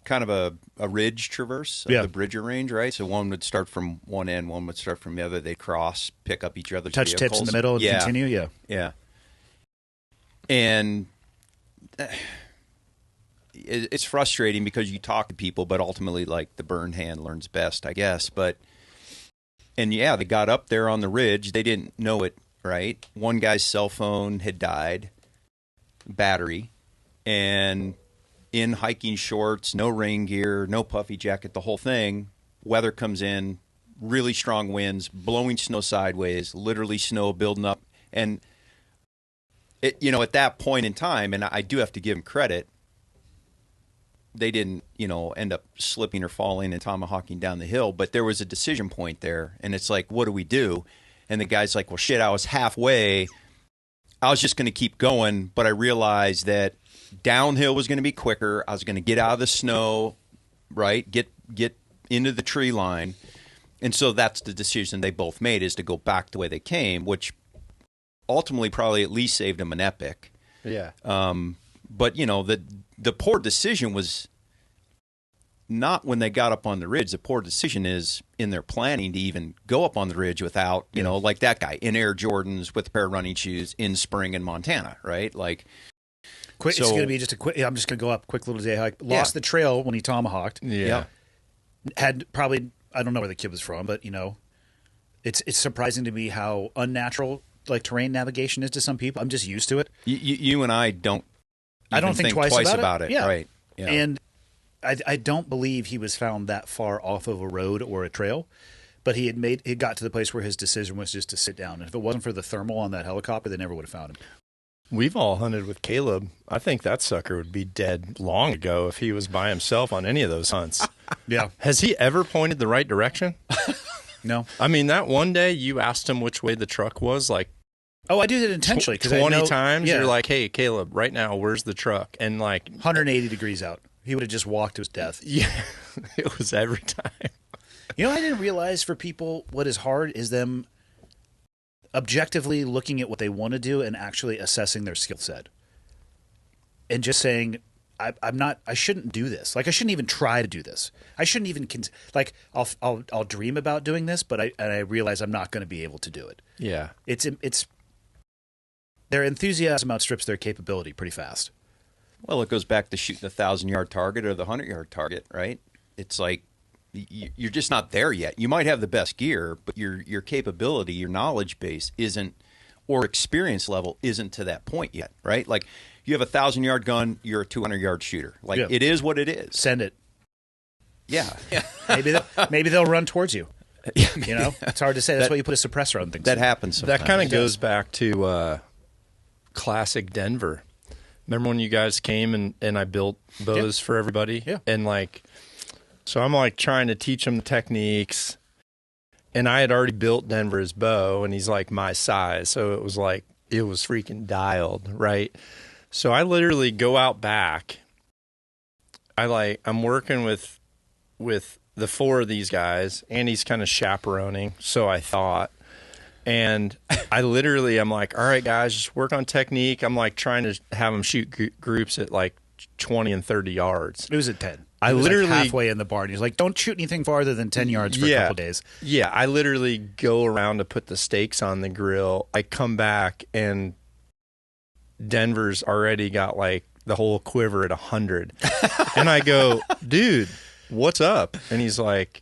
kind of a ridge traverse of Yeah. the Bridger Range, right? So one would start from one end, one would start from the other. They cross, pick up each other's Touch vehicles. tips in the middle and Yeah. continue. Yeah. Yeah. And it's frustrating because you talk to people, but ultimately, like, the burn hand learns best, I guess. And yeah, they got up there on the ridge. They didn't know it, right? One guy's cell phone had died, battery, and in hiking shorts, no rain gear, no puffy jacket, the whole thing, weather comes in, really strong winds, blowing snow sideways, literally snow building up. And, at that point in time, and I do have to give them credit, they didn't, end up slipping or falling and tomahawking down the hill, but there was a decision point there, and it's like, what do we do? And the guy's like, well, shit, I was halfway. I was just going to keep going, but I realized that downhill was going to be quicker. I was going to get out of the snow, right? Get into the tree line. And so that's the decision they both made, is to go back the way they came, which ultimately probably at least saved them an epic. Yeah. But, the poor decision was not when they got up on the ridge. The poor decision is in their planning to even go up on the ridge without, like that guy in Air Jordans with a pair of running shoes in spring in Montana, right? Like, Quick, it's going to be just a quick. I'm just going to go up quick little day hike. Lost the trail when he tomahawked. Yeah. Had probably, I don't know where the kid was from, but it's surprising to me how unnatural like terrain navigation is to some people. I'm just used to it. you and I don't. I don't think twice about it. Yeah. Right. Yeah. And I don't believe he was found that far off of a road or a trail, but he got to the place where his decision was just to sit down. And if it wasn't for the thermal on that helicopter, they never would have found him. We've all hunted with Caleb. I think that sucker would be dead long ago if he was by himself on any of those hunts. Yeah. Has he ever pointed the right direction? No. I mean, that one day you asked him which way the truck was, like Oh, I did it intentionally. 20 times. Yeah. You're like, hey, Caleb, right now, where's the truck? And like 180 degrees out. He would have just walked to his death. Yeah, it was every time. I didn't realize for people what is hard is them objectively looking at what they want to do and actually assessing their skill set. And just saying, I'm not. I shouldn't do this. Like I shouldn't even try to do this. I shouldn't even like I'll dream about doing this, but I realize I'm not going to be able to do it. Yeah. It's their enthusiasm outstrips their capability pretty fast. Well, it goes back to shooting the 1,000-yard target or the 100-yard target, right? It's like you're just not there yet. You might have the best gear, but your capability, your knowledge base isn't, or experience level isn't to that point yet, right? Like you have a 1,000-yard gun, you're a 200-yard shooter. Like Yeah. it is what it is. Send it. Yeah. Maybe they'll run towards you. You know, it's hard to say. That's why you put a suppressor on things. That happens sometimes. That kind of goes back to classic Denver. Remember when you guys came and I built bows for everybody? Yeah. And like, so I'm like trying to teach him the techniques. And I had already built Denver's bow, and he's like my size. So it was like, it was freaking dialed, right? So I literally go out back. I'm working with the four of these guys, and he's kind of chaperoning. So I thought. And I'm like, all right, guys, just work on technique. I'm like trying to have them shoot groups at like 20 and 30 yards. It was at 10. I It was literally like halfway in the barn. He's like, don't shoot anything farther than 10 yards for a couple days. Yeah, I literally go around to put the steaks on the grill. I come back, and Denver's already got like the whole quiver at 100. And I go, dude, what's up? And he's like,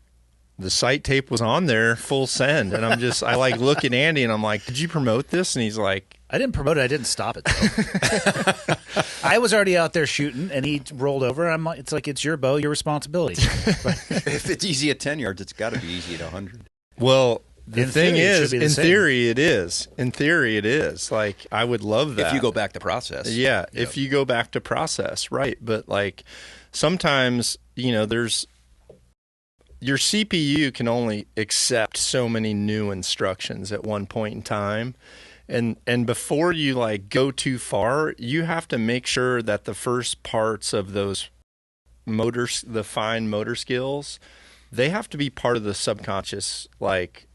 the sight tape was on there, full send. And I like look at Andy, and I'm like, did you promote this? And he's like, I didn't promote it. I didn't stop it, though. I was already out there shooting, and he rolled over. It's like, it's your bow, your responsibility. If it's easy at 10 yards, it's got to be easy at 100. well, the In thing theory, it should is, be the in same. theory, it is. In theory, it is. Like, I would love that. If you go back to process. Yeah, if you go back to process, right. But like sometimes, there's your CPU can only accept so many new instructions at one point in time. And before you like go too far, you have to make sure that the first parts of those motors, the fine motor skills, they have to be part of the subconscious like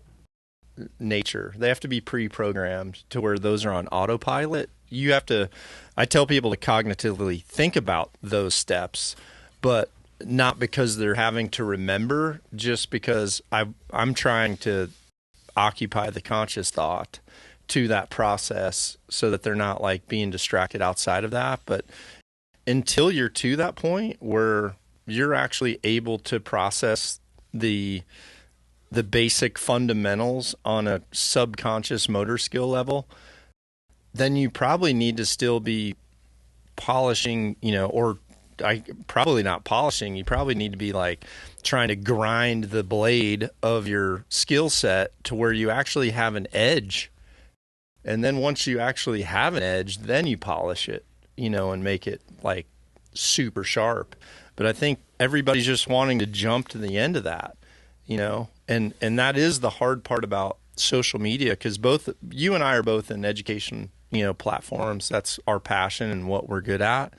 nature. They have to be pre-programmed to where those are on autopilot. I tell people to cognitively think about those steps, but not because they're having to remember, just because I'm trying to occupy the conscious thought to that process so that they're not like being distracted outside of that. But until you're to that point where you're actually able to process the basic fundamentals on a subconscious motor skill level, then you probably need to still be polishing, probably not polishing. You probably need to be like trying to grind the blade of your skill set to where you actually have an edge. And then once you actually have an edge, then you polish it, and make it like super sharp. But I think everybody's just wanting to jump to the end of that, and that is the hard part about social media, because both you and I are both in education, platforms. That's our passion and what we're good at.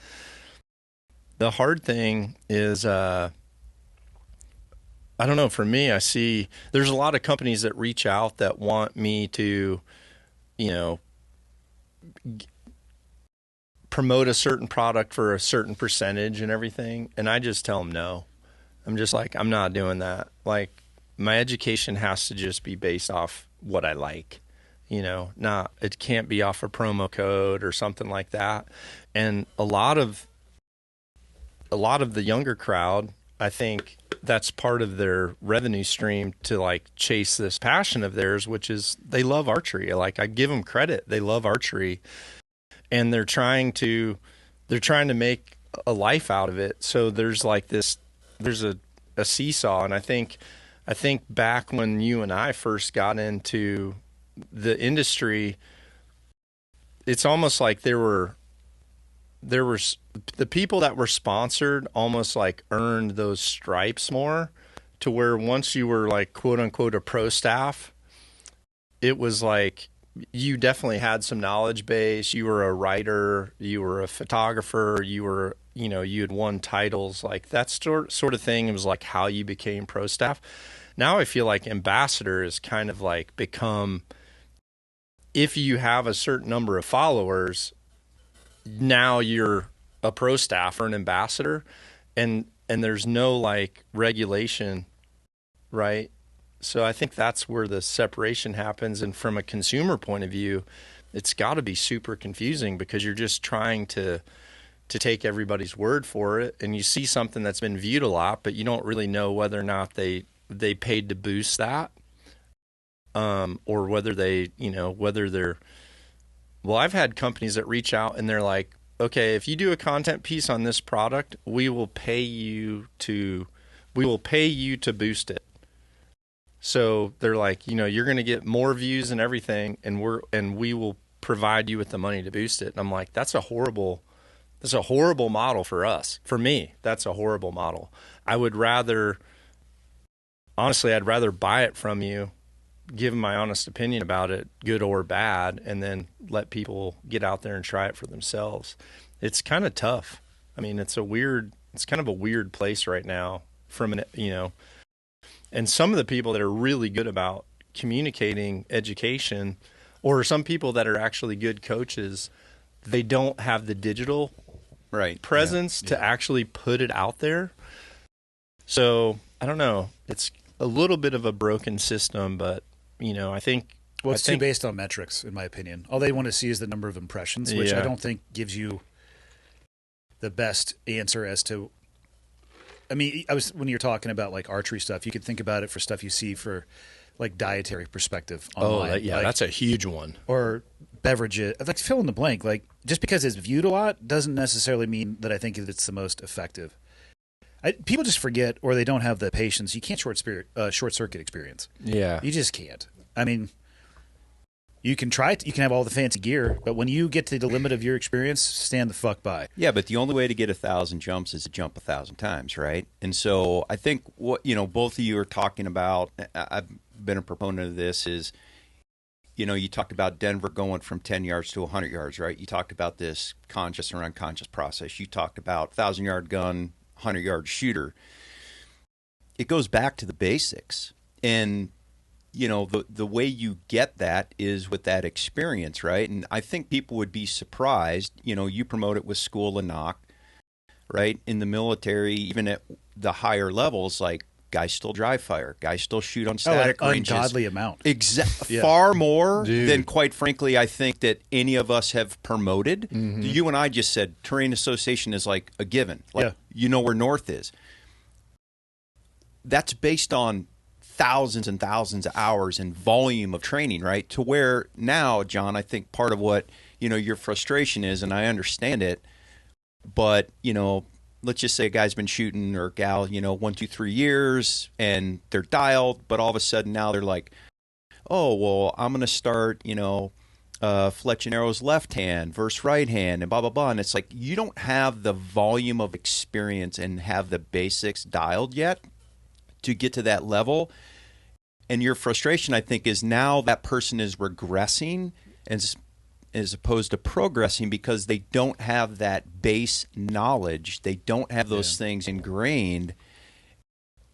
The hard thing is, I don't know, for me, I see there's a lot of companies that reach out that want me to, promote a certain product for a certain percentage and everything. And I just tell them no. I'm just like, I'm not doing that. Like, my education has to just be based off what I like, it can't be off a promo code or something like that. And a lot of the younger crowd, I think that's part of their revenue stream to like chase this passion of theirs, which is they love archery. Like, I give them credit. They love archery, and they're trying to make a life out of it. So there's like there's a seesaw. And I think back when you and I first got into the industry, it's almost like there were the people that were sponsored almost like earned those stripes more, to where once you were like quote unquote a pro staff, it was like you definitely had some knowledge base. You were a writer, you were a photographer, you had won titles, like that sort of thing. It was like how you became pro staff. Now I feel like ambassador is kind of like become, if you have a certain number of followers, now you're a pro staff or an ambassador, and there's no like regulation, right? So I think that's where the separation happens. And from a consumer point of view, it's got to be super confusing because you're just trying to take everybody's word for it, and you see something that's been viewed a lot, but you don't really know whether or not they paid to boost that, or whether they, whether they're. Well, I've had companies that reach out and they're like, okay, if you do a content piece on this product, we will pay you to boost it. So they're like, you're going to get more views and everything, and we will provide you with the money to boost it. And I'm like, that's a horrible model for us. For me, that's a horrible model. I'd rather buy it from you, give my honest opinion about it, good or bad, and then let people get out there and try it for themselves. It's kind of tough. I mean, it's kind of a weird place right now and some of the people that are really good about communicating education, or some people that are actually good coaches, they don't have the digital presence to actually put it out there. So I don't know. It's a little bit of a broken system, but I think it's too based on metrics, in my opinion. All they want to see is the number of impressions, which I don't think gives you the best answer as to. I mean, when you're talking about like archery stuff, you could think about it for stuff you see for like dietary perspective online. That's a huge one. Or beverages, like fill in the blank. Like just because it's viewed a lot doesn't necessarily mean that I think it's the most effective. People just forget, or they don't have the patience. You can't short circuit experience. Yeah, you just can't. I mean, you can try it. You can have all the fancy gear, but when you get to the limit of your experience, stand the fuck by. Yeah, but the only way to get 1,000 jumps is to jump 1,000 times, right? And so I think what both of you are talking about, I've been a proponent of this, is you talked about Denver going from 10 yards to 100 yards, right? You talked about this conscious or unconscious process. You talked about 1,000-yard gun, 100-yard shooter. It goes back to the basics, and the way you get that is with that experience, right? And I think people would be surprised. You promote it with School of Knock, right? In the military, even at the higher levels, like guys still dry fire, guys still shoot on static ranges. Ungodly amount. Far more than, quite frankly, I think that any of us have promoted. Mm-hmm. You and I just said terrain association is like a given. Like, where north is. That's based on thousands and thousands of hours and volume of training, right? To where now, John, I think part of what, your frustration is, and I understand it, but, let's just say a guy's been shooting, or gal, 1, 2, 3 years, and they're dialed, but all of a sudden now they're like, oh, well, I'm going to start, Fletch and Arrow's left hand versus right hand and blah, blah, blah. And it's like, you don't have the volume of experience and have the basics dialed yet to get to that level. And your frustration, I think, is now that person is regressing as opposed to progressing because they don't have that base knowledge. They don't have those things ingrained.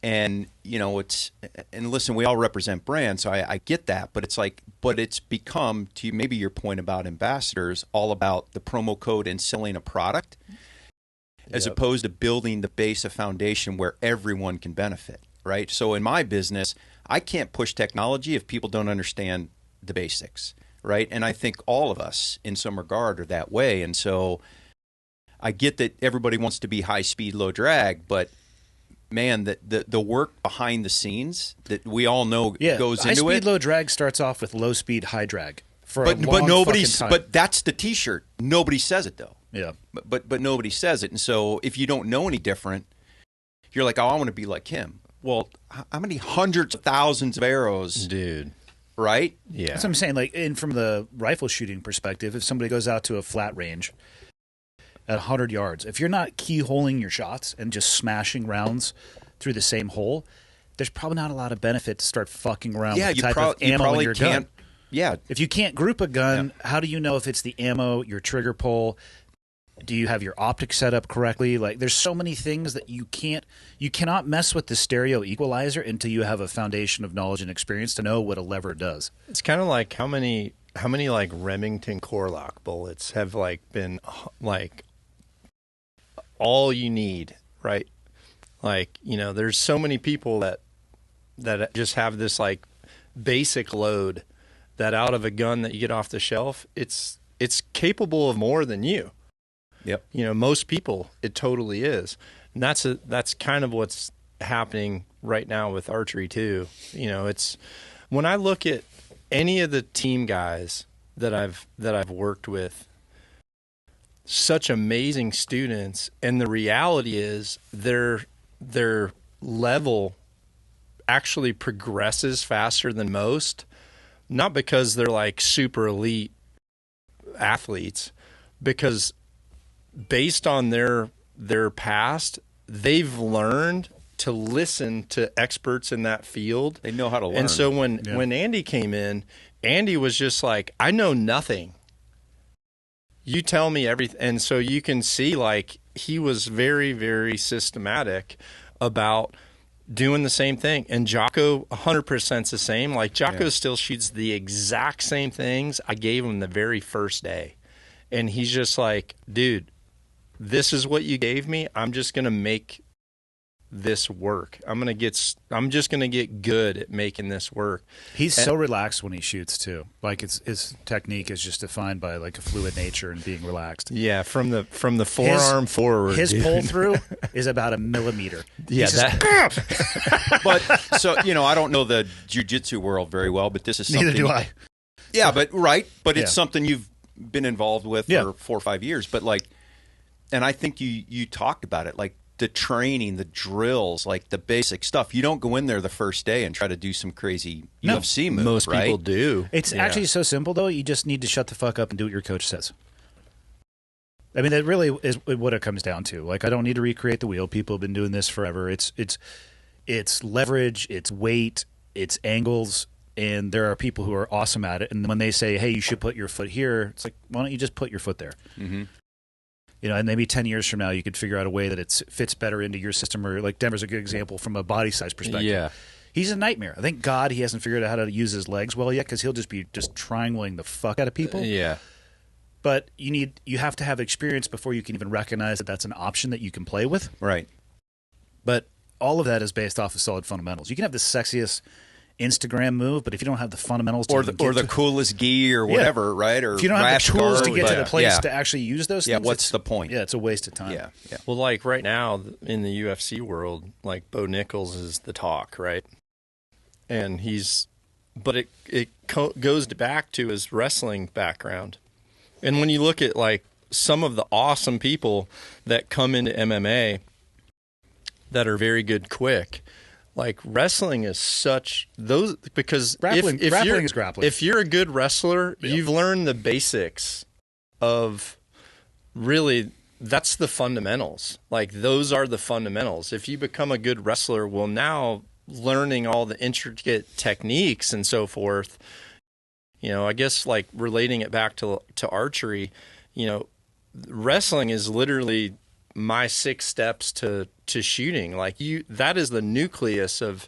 And, and listen, we all represent brands, so I get that. But it's become, to maybe your point about ambassadors, all about the promo code and selling a product as opposed to building the base of foundation where everyone can benefit. Right. So in my business, I can't push technology if people don't understand the basics. Right. And I think all of us in some regard are that way. And so I get that everybody wants to be high speed, low drag. But, man, the work behind the scenes that we all know goes into it. High speed, low drag starts off with low speed, high drag. But that's the T-shirt. Nobody says it, though. Yeah. But nobody says it. And so if you don't know any different, you're like, oh, I want to be like him. Well, how many hundreds of thousands of arrows? Dude. Right? Yeah. That's what I'm saying. Like, from the rifle shooting perspective, if somebody goes out to a flat range at 100 yards, if you're not keyholing your shots and just smashing rounds through the same hole, there's probably not a lot of benefit to start fucking around with the type of ammo in your gun. Yeah. If you can't group a gun, how do you know if it's the ammo, your trigger pull? Do you have your optics set up correctly? Like, there's so many things that you cannot mess with the stereo equalizer until you have a foundation of knowledge and experience to know what a lever does. It's kind of like how many like Remington Core Lock bullets have like been like all you need, right? Like, you know, there's so many people that just have this like basic load that out of a gun that you get off the shelf, it's capable of more than you. Yep. You know, most people, it totally is. And that's kind of what's happening right now with archery too. You know, it's when I look at any of the team guys that I've worked with, such amazing students, and the reality is their level actually progresses faster than most, not because they're like super elite athletes, because based on their past, they've learned to listen to experts in that field. They know how to learn. And so when Andy came in, Andy was just like, I know nothing. You tell me everything. And so you can see like he was very, very systematic about doing the same thing. And Jocko 100% the same. Like Jocko still shoots the exact same things I gave him the very first day. And he's just like, dude, this is what you gave me. I'm just going to make this work. I'm just going to get good at making this work. He's so relaxed when he shoots too. Like his technique is just defined by like a fluid nature and being relaxed. Yeah, from the forearm forward. His pull through is about a millimeter. Yeah, But so, you know, I don't know the jiu-jitsu world very well, but this is something. Neither do I. Yeah, but it's Yeah. something you've been involved with for 4 or 5 years. But like, and I think you talked about it, like the training, the drills, like the basic stuff. You don't go in there the first day and try to do some crazy UFC move. Most right? people do. It's actually so simple though. You just need to shut the fuck up and do what your coach says. I mean, that really is what it comes down to. Like, I don't need to recreate the wheel. People have been doing this forever. It's leverage, it's weight, it's angles, and there are people who are awesome at it. And when they say, "Hey, you should put your foot here," it's like, why don't you just put your foot there? Mm-hmm. You know, and maybe 10 years from now, you could figure out a way that it fits better into your system. Or like Denver's a good example from a body size perspective. Yeah. He's a nightmare. Thank God he hasn't figured out how to use his legs well yet, because he'll just be triangling the fuck out of people. Yeah. But you have to have experience before you can even recognize that that's an option that you can play with. Right. But all of that is based off of solid fundamentals. You can have the sexiest Instagram move, but if you don't have the fundamentals to Or the coolest gi or whatever, right? Or if you don't have rash the tools to guard, get to the but- place yeah. to actually use those things, what's the point? Yeah, it's a waste of time. Yeah. Yeah. Well, like right now in the UFC world, like Bo Nichols is the talk, right? And but it goes back to his wrestling background. And when you look at like some of the awesome people that come into MMA that are very good quick, like wrestling is such those, because Grappling if is grappling. If you're a good wrestler, you've learned the basics of really, that's the fundamentals. Like those are the fundamentals. If you become a good wrestler, well, now learning all the intricate techniques and so forth, you know, I guess like relating it back to archery, you know, wrestling is literally my 6 steps to shooting. Like that is the nucleus of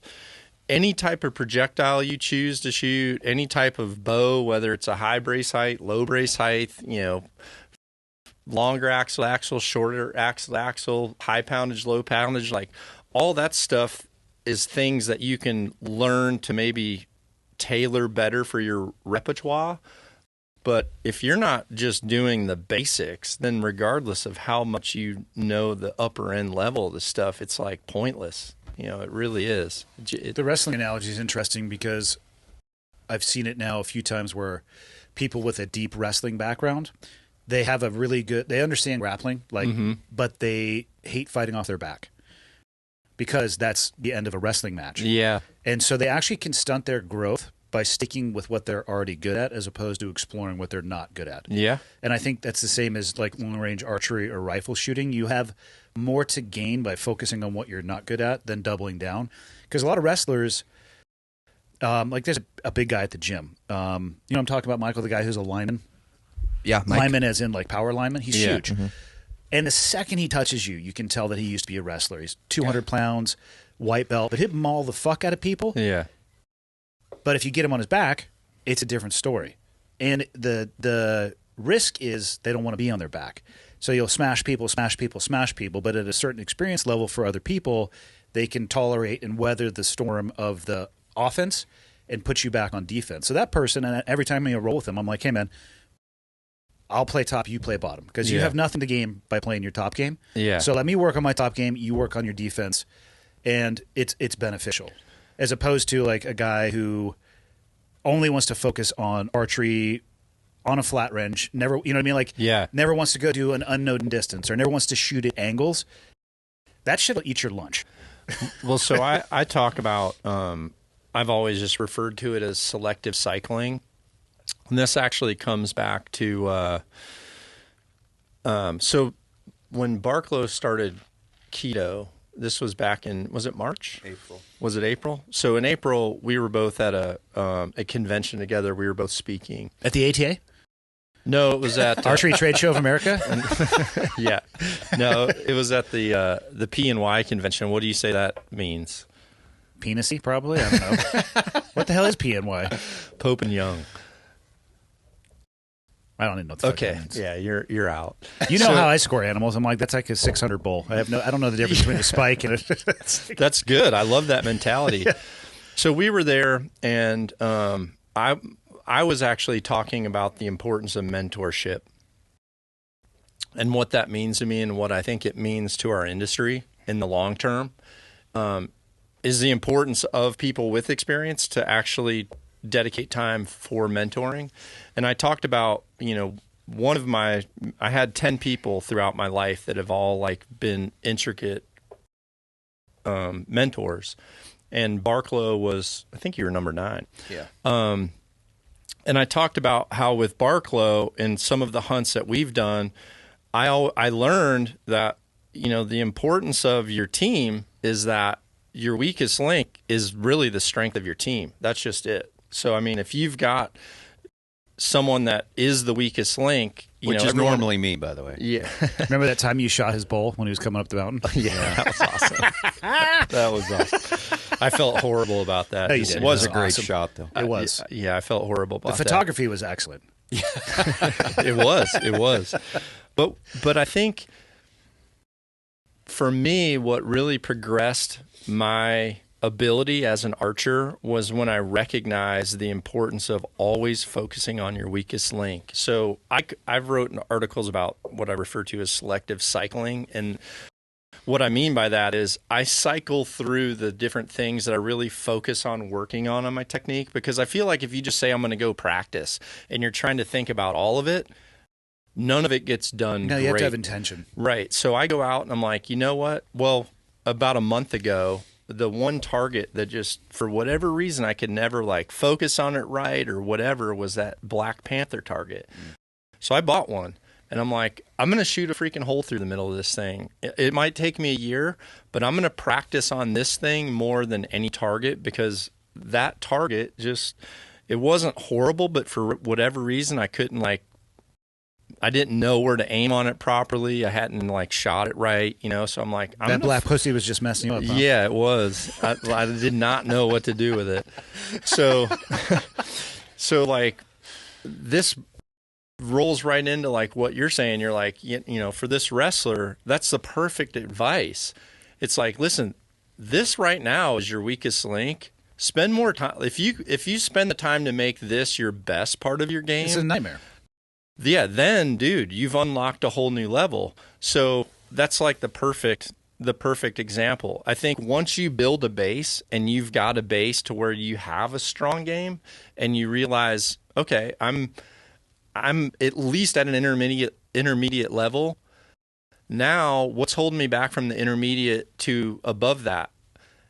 any type of projectile you choose to shoot, any type of bow, whether it's a high brace height, low brace height, you know, longer axle, shorter axle, high poundage, low poundage, like all that stuff is things that you can learn to maybe tailor better for your repertoire. But if you're not just doing the basics, then regardless of how much you know the upper end level of the stuff, it's like pointless. You know, it really is. The wrestling analogy is interesting because I've seen it now a few times where people with a deep wrestling background, they have a really good, they understand grappling, like, but they hate fighting off their back because that's the end of a wrestling match. Yeah. And so they actually can stunt their growth by sticking with what they're already good at as opposed to exploring what they're not good at. Yeah. And I think that's the same as like long-range archery or rifle shooting. You have more to gain by focusing on what you're not good at than doubling down. Because a lot of wrestlers, like there's a big guy at the gym. You know what I'm talking about, Michael, the guy who's a lineman? Yeah, Mike. Lineman as in like power lineman. He's Yeah. huge. And the second he touches you, you can tell that he used to be a wrestler. He's 200 pounds, white belt, but he'd maul the fuck out of people. Yeah. But if you get him on his back, it's a different story. And the risk is they don't want to be on their back. So you'll smash people, but at a certain experience level for other people, they can tolerate and weather the storm of the offense and put you back on defense. So that person, and every time I roll with them, I'm like, hey, man, I'll play top, you play bottom, because you have nothing to gain by playing your top game. Yeah. So let me work on my top game, you work on your defense, and it's beneficial. As opposed to like a guy who only wants to focus on archery on a flat range, never, you know what I mean? Like, never wants to go do an unknown distance or never wants to shoot at angles. That shit will eat your lunch. Well, so I talk about, I've always just referred to it as selective cycling. And this actually comes back to, so when Barklow started keto, this was back in, was it March? April. Was it April? So in April, we were both at a convention together. We were both speaking. At the ATA? No, it was at Archery Trade Show of America. Yeah, no, it was at the P&Y convention. What do you say that means? Penisy, probably. I don't know. What the hell is PNY? Pope and Young. I don't even know what the fuck that Okay, means. yeah, you're out. You know how I score animals. I'm like, that's like a 600 bull. I don't know the difference between a spike and a. That's good. I love that mentality. So we were there, and I was actually talking about the importance of mentorship and what that means to me and what I think it means to our industry in the long term, is the importance of people with experience to actually dedicate time for mentoring. And I talked about, I had 10 people throughout my life that have all like been intricate mentors. And Barklow was, I think you were number 9. Yeah. And I talked about how with Barklow and some of the hunts that we've done, I learned that, the importance of your team is that your weakest link is really the strength of your team. That's just it. So, I mean, if you've got someone that is the weakest link, which is normally me, by the way. Yeah. Remember that time you shot his bull when he was coming up the mountain? Yeah, that was awesome. That was awesome. I felt horrible about that. No, you didn't. It was a It was great awesome. shot, though. It was. Yeah, I felt horrible about The photography was excellent. that. It was. But I think for me, what really progressed my ability as an archer was when I recognized the importance of always focusing on your weakest link. So I've written articles about what I refer to as selective cycling. And what I mean by that is I cycle through the different things that I really focus on working on my technique, because I feel like if you just say I'm going to go practice and you're trying to think about all of it, none of it gets done. No, you have great. to have intention. Right. So I go out and I'm like, you know what? Well, about a month ago, the one target that just, for whatever reason, I could never like focus on it right or whatever, was that Black Panther target. So I bought one and I'm like, I'm going to shoot a freaking hole through the middle of this thing. It might take me a year, but I'm going to practice on this thing more than any target, because that target just, it wasn't horrible, but for whatever reason, I didn't know where to aim on it properly. I hadn't like shot it right, so I'm like, That black pussy was just messing you up. Huh? Yeah, it was. I did not know what to do with it. So like this rolls right into like what you're saying. You're like, for this wrestler, that's the perfect advice. It's like, listen, this right now is your weakest link. Spend more time. If you spend the time to make this your best part of your game, It's a nightmare. yeah, then dude, you've unlocked a whole new level. So that's like the perfect example. I think once you build a base and you've got a base to where you have a strong game and you realize, okay, I'm at least at an intermediate level. Now, what's holding me back from the intermediate to above that?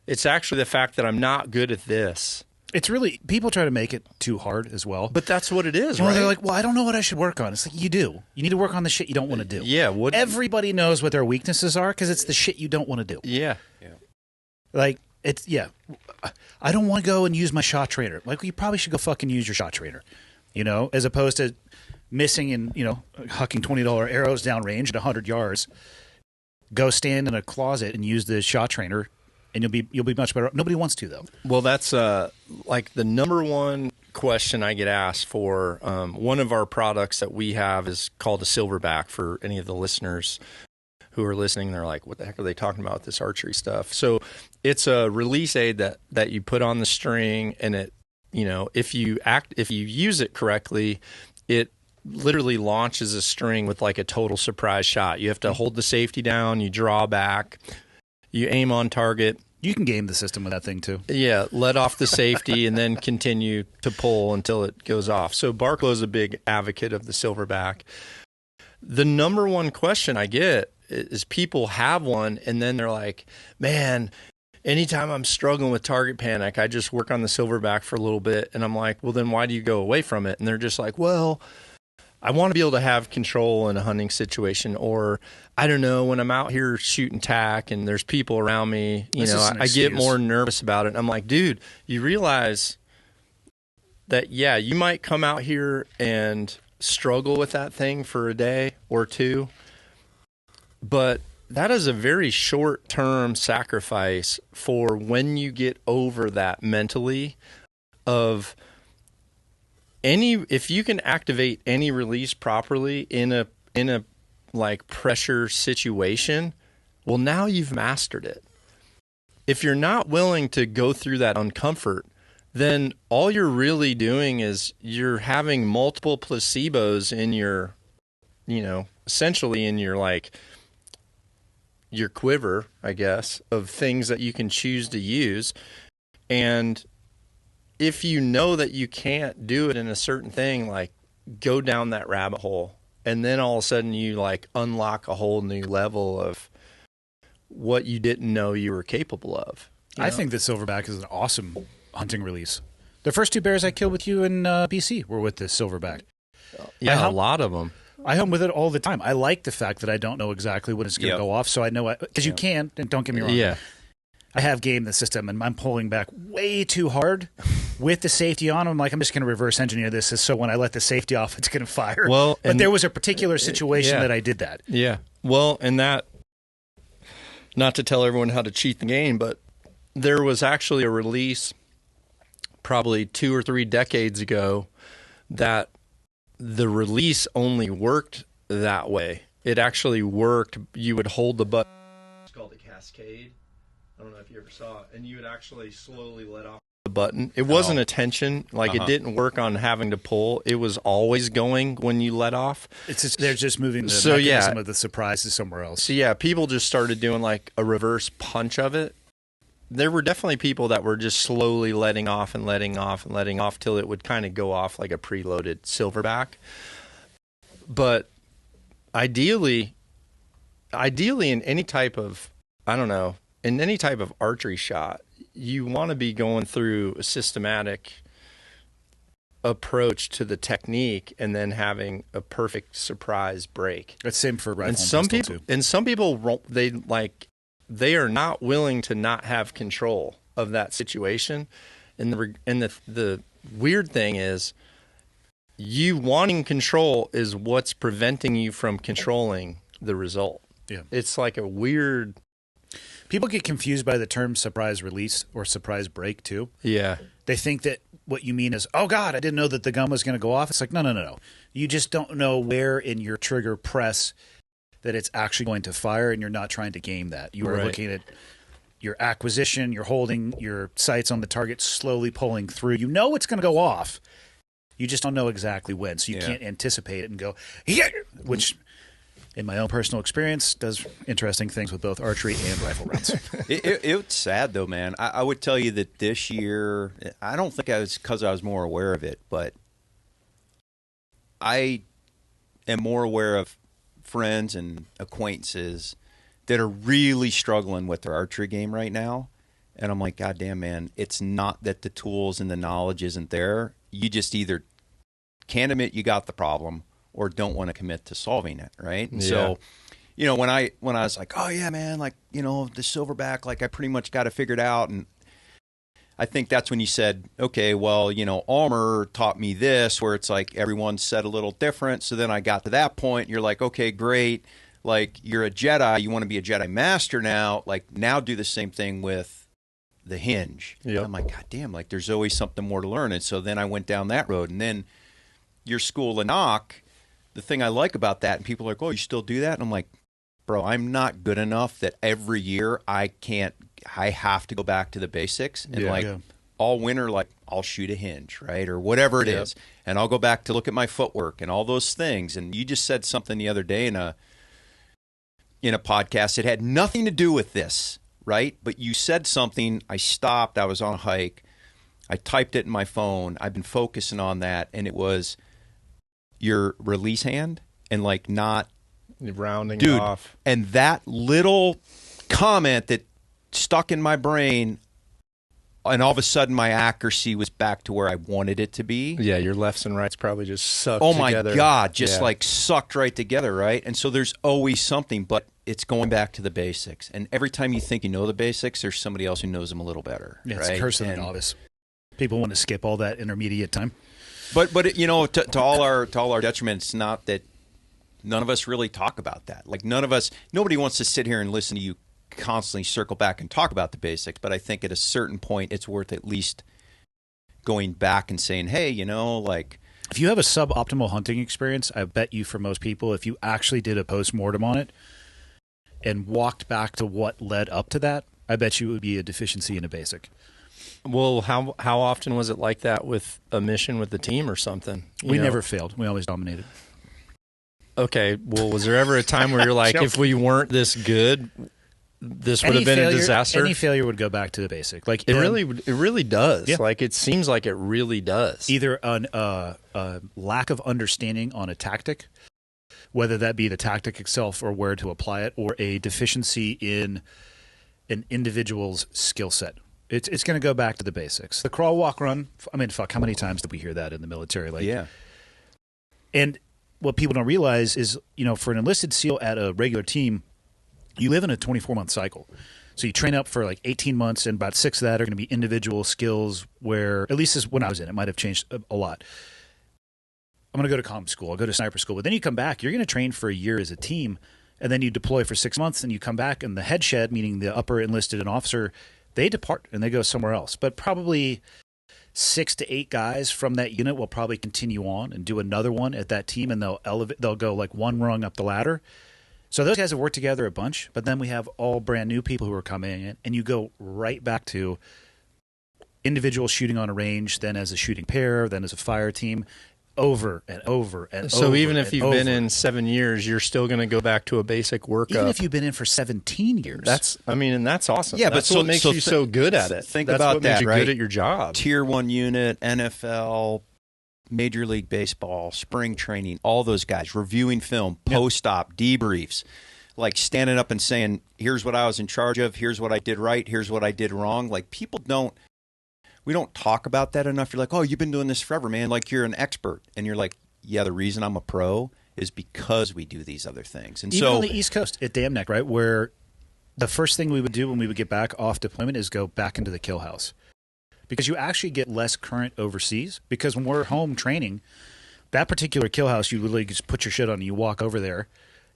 It's actually the fact that I'm not good at this. It's really, people try to make it too hard as well. But that's what it is, Well, right? they're like, well, I don't know what I should work on. It's like, you do. You need to work on the shit you don't want to do. Yeah. What? Everybody knows what their weaknesses are because it's the shit you don't want to do. Yeah. Like, it's, yeah. I don't want to go and use my shot trainer. Like, you probably should go fucking use your shot trainer, as opposed to missing and, hucking $20 arrows downrange at 100 yards. Go stand in a closet and use the shot trainer and you'll be much better. Nobody wants to, though. Well, that's like the number one question I get asked for. One of our products that we have is called a Silverback. For any of the listeners who are listening, they're like, what the heck are they talking about with this archery stuff? So it's a release aid that you put on the string, and it, if you use it correctly, it literally launches a string with like a total surprise shot. You have to hold the safety down, you draw back, you aim on target. You can game the system with that thing too. Yeah, let off the safety and then continue to pull until it goes off. So Barklow's a big advocate of the Silverback. The number one question I get is people have one and then they're like, man, anytime I'm struggling with target panic, I just work on the Silverback for a little bit. And I'm like, well, then why do you go away from it? And they're just like, well, I want to be able to have control in a hunting situation, or I don't know, when I'm out here shooting tack and there's people around me, I get more nervous about it. And I'm like, dude, you realize that, yeah, you might come out here and struggle with that thing for a day or two, but that is a very short-term sacrifice for when you get over that mentally of if you can activate any release properly in a like pressure situation, well, now you've mastered it. If you're not willing to go through that uncomfort, then all you're really doing is you're having multiple placebos in your, essentially in your your quiver, I guess, of things that you can choose to use. And if you know that you can't do it in a certain thing, like go down that rabbit hole, and then all of a sudden you like unlock a whole new level of what you didn't know you were capable of. I think the Silverback is an awesome hunting release. The first 2 bears I killed with you in BC were with the Silverback. Yeah, a lot of them. I hunt with it all the time. I like the fact that I don't know exactly when it's going to go off, so I know because you can, and don't get me wrong. Yeah. I have gamed the system, and I'm pulling back way too hard with the safety on. I'm like, I'm just going to reverse engineer this, so when I let the safety off, it's going to fire. Well, but there was a particular situation that I did that. Yeah. Well, and that, not to tell everyone how to cheat the game, but there was actually a release probably 2 or 3 decades ago that the release only worked that way. It actually worked. You would hold the button. It's called a Cascade. I don't know if you ever saw it. And you would actually slowly let off the button. It wasn't a tension. It didn't work on having to pull. It was always going when you let off. It's just, they're just moving the mechanism of the surprise to somewhere else. So, yeah, people just started doing like a reverse punch of it. There were definitely people that were just slowly letting off and letting off and letting off till it would kind of go off like a preloaded Silverback. But ideally in any type of, in any type of archery shot, you want to be going through a systematic approach to the technique and then having a perfect surprise break. That's same for rifle and some people too. And some people, they are not willing to not have control of that situation. And the weird thing is, you wanting control is what's preventing you from controlling the result. Yeah. It's like a weird... People get confused by the term surprise release or surprise break too. Yeah. They think that what you mean is, oh God, I didn't know that the gun was going to go off. It's like, no. You just don't know where in your trigger press that it's actually going to fire, and you're not trying to game that. You are looking at your acquisition, you're holding your sights on the target, slowly pulling through. You know it's going to go off. You just don't know exactly when, so you can't anticipate it and go, yeah, which... in my own personal experience, does interesting things with both archery and rifle rounds. It's sad, though, man. I would tell you that this year, I don't think I was because I was more aware of it, but I am more aware of friends and acquaintances that are really struggling with their archery game right now. And I'm like, God damn, man, it's not that the tools and the knowledge isn't there. You just either can't admit you got the problem or don't want to commit to solving it, right? And so, when I was like, oh yeah, man, the Silverback, I pretty much got it figured out. And I think that's when you said, okay, well, Armor taught me this, where it's like everyone said a little different. So then I got to that point. You're like, okay, great. You're a Jedi. You want to be a Jedi Master now. Now do the same thing with the hinge. Yep. I'm like, God damn, like there's always something more to learn. And so then I went down that road. And then your school of knock, the thing I like about that, and people are like, oh, you still do that? And I'm like, bro, I'm not good enough that every year I have to go back to the basics. And all winter, like I'll shoot a hinge, right? Or whatever it is. And I'll go back to look at my footwork and all those things. And you just said something the other day in a podcast. It had nothing to do with this, right? But you said something. I stopped. I was on a hike. I typed it in my phone. I've been focusing on that. And it was your release hand and like not rounding dude, off. And that little comment that stuck in my brain, and all of a sudden my accuracy was back to where I wanted it to be. Yeah, your lefts and rights probably just sucked Oh together. my God, just like sucked right together, right? And so there's always something, but it's going back to the basics. And every time you think you know the basics, there's somebody else who knows them a little better. Yeah, right? It's a curse of the novice. People want to skip all that intermediate time. But you know, to all our detriment, it's not that none of us really talk about that. Like nobody wants to sit here and listen to you constantly circle back and talk about the basics. But I think at a certain point, it's worth at least going back and saying, hey, you know, like if you have a suboptimal hunting experience, I bet you for most people, if you actually did a post-mortem on it and walked back to what led up to that, I bet you it would be a deficiency in a basic. Well, how often was it like that with a mission with the team or something? We never failed. We always dominated. Okay. Well, was there ever a time where you're like, if we weren't this good, this would have been a disaster? Any failure would go back to the basic. Like it really does. Yeah. Like it seems like it really does. Either a lack of understanding on a tactic, whether that be the tactic itself or where to apply it, or a deficiency in an individual's skill set. It's going to go back to the basics. The crawl, walk, run. I mean, fuck, how many times did we hear that in the military? Like, yeah. And what people don't realize is, you know, for an enlisted SEAL at a regular team, you live in a 24-month cycle. So you train up for like 18 months, and about 6 of that are going to be individual skills where, at least as when I was in, it might have changed a lot. I'm going to go to comm school. I'll go to sniper school. But then you come back. You're going to train for a year as a team, and then you deploy for 6 months, and you come back, and the head shed, meaning the upper enlisted and officer, they depart and they go somewhere else. But probably 6 to 8 guys from that unit will probably continue on and do another one at that team, and they'll go like one rung up the ladder. So those guys have worked together a bunch, but then we have all brand new people who are coming in, and you go right back to individual shooting on a range, then as a shooting pair, then as a fire team, over and over and over. So even if you've been in 7 years, you're still going to go back to a basic workup. Even if you've been in for 17 years. That's awesome. Yeah, that's but what makes you so good at it. Think that's about what that, makes you right? good at your job. Tier 1 unit, NFL, Major League Baseball, spring training, all those guys, reviewing film, post-op, debriefs, like standing up and saying, here's what I was in charge of, here's what I did right, here's what I did wrong. Like we don't talk about that enough. You're like, oh, you've been doing this forever, man. Like you're an expert. And you're like, yeah, the reason I'm a pro is because we do these other things. And even so on the East Coast at Dam Neck, right, where the first thing we would do when we would get back off deployment is go back into the kill house. Because you actually get less current overseas. Because when we're home training, that particular kill house, you literally just put your shit on and you walk over there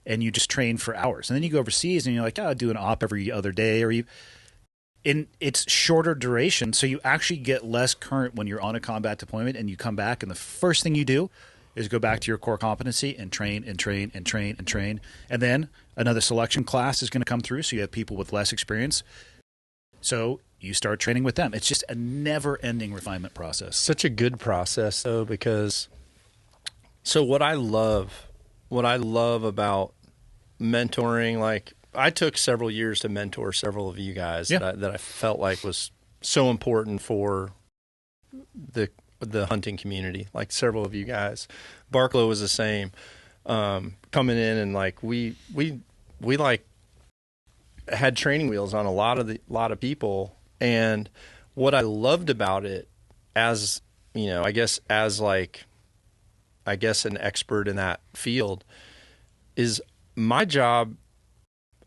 and you just train for hours. And then you go overseas and you're like, oh, I do an op every other day, or it's shorter duration, so you actually get less current when you're on a combat deployment and you come back, and the first thing you do is go back to your core competency and train and train and train and train. And then another selection class is going to come through, so you have people with less experience. So you start training with them. It's just a never-ending refinement process. Such a good process, though, because so what I love about mentoring, like I took several years to mentor several of you guys that I felt like was so important for the hunting community, like several of you guys. Barklow was the same, coming in, and like we like had training wheels on a lot of people. And what I loved about it, as you know, I guess an expert in that field, is my job.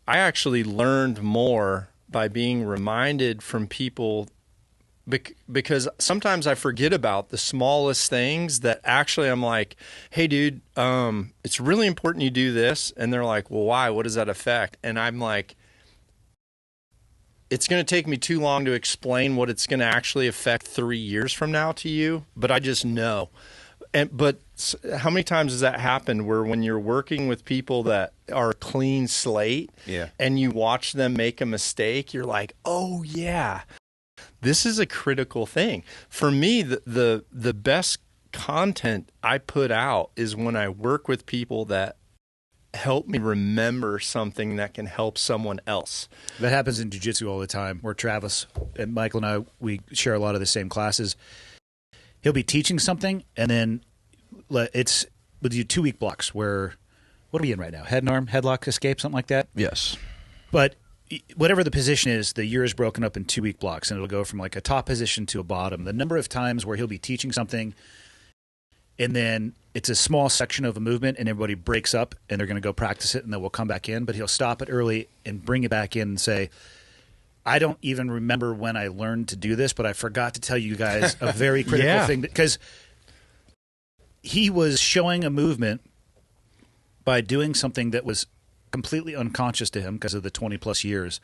I actually learned more by being reminded from people, because sometimes I forget about the smallest things that actually I'm like, hey, dude, it's really important you do this. And they're like, well, why? What does that affect? And I'm like, it's going to take me too long to explain what it's going to actually affect 3 years from now to you, but I just know. But how many times has that happened where when you're working with people that are a clean slate and you watch them make a mistake, you're like, oh, yeah, this is a critical thing. For me, the best content I put out is when I work with people that help me remember something that can help someone else. That happens in jiu-jitsu all the time, where Travis and Michael and I, we share a lot of the same classes. He'll be teaching something, and then we'll do 2-week blocks where, what are we in right now? Head and arm, headlock, escape, something like that? Yes. But whatever the position is, the year is broken up in 2-week blocks, and it'll go from like a top position to a bottom. The number of times where he'll be teaching something, and then it's a small section of a movement, and everybody breaks up, and they're going to go practice it, and then we'll come back in. But he'll stop it early and bring it back in and say, I don't even remember when I learned to do this, but I forgot to tell you guys a very critical thing. Because he was showing a movement by doing something that was completely unconscious to him because of the 20-plus years.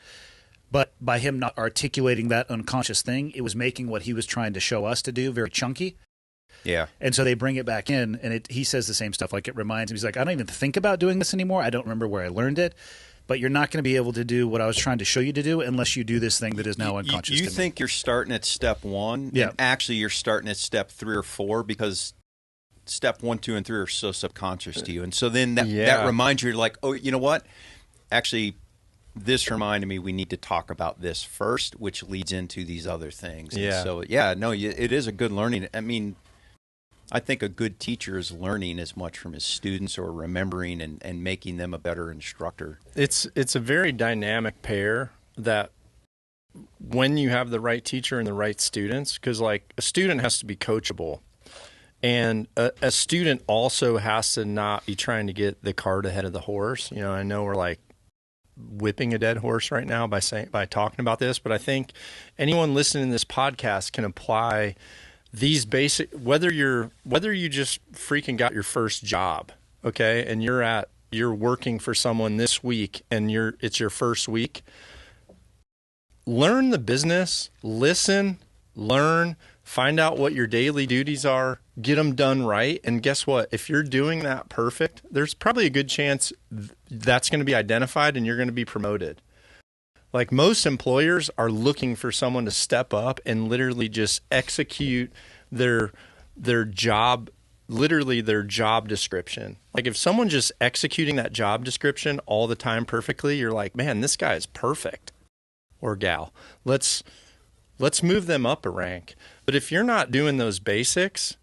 But by him not articulating that unconscious thing, it was making what he was trying to show us to do very chunky. Yeah. And so they bring it back in, and he says the same stuff. Like, it reminds him, he's like, I don't even think about doing this anymore. I don't remember where I learned it. But you're not going to be able to do what I was trying to show you to do unless you do this thing that is now unconscious. You think you're starting at step 1, and actually you're starting at step 3 or 4 because step 1, 2, and 3 are so subconscious to you. And so then that reminds you, you're like, oh, you know what? Actually, this reminded me we need to talk about this first, which leads into these other things. Yeah. And so, it is a good learning. I mean, I think a good teacher is learning as much from his students or remembering and making them a better instructor. It's a very dynamic pair that when you have the right teacher and the right students, because like a student has to be coachable, and a student also has to not be trying to get the cart ahead of the horse. You know, I know we're like whipping a dead horse right now by talking about this, but I think anyone listening to this podcast can apply these basic, whether you just freaking got your first job, okay, and you're working for someone this week and it's your first week, learn the business, listen, learn, find out what your daily duties are, get them done right, and guess what? If you're doing that perfect, there's probably a good chance that's going to be identified and you're going to be promoted. Like, most employers are looking for someone to step up and literally just execute their job, literally their job description. Like, if someone's just executing that job description all the time perfectly, you're like, man, this guy is perfect, or gal. Let's move them up a rank. But if you're not doing those basics,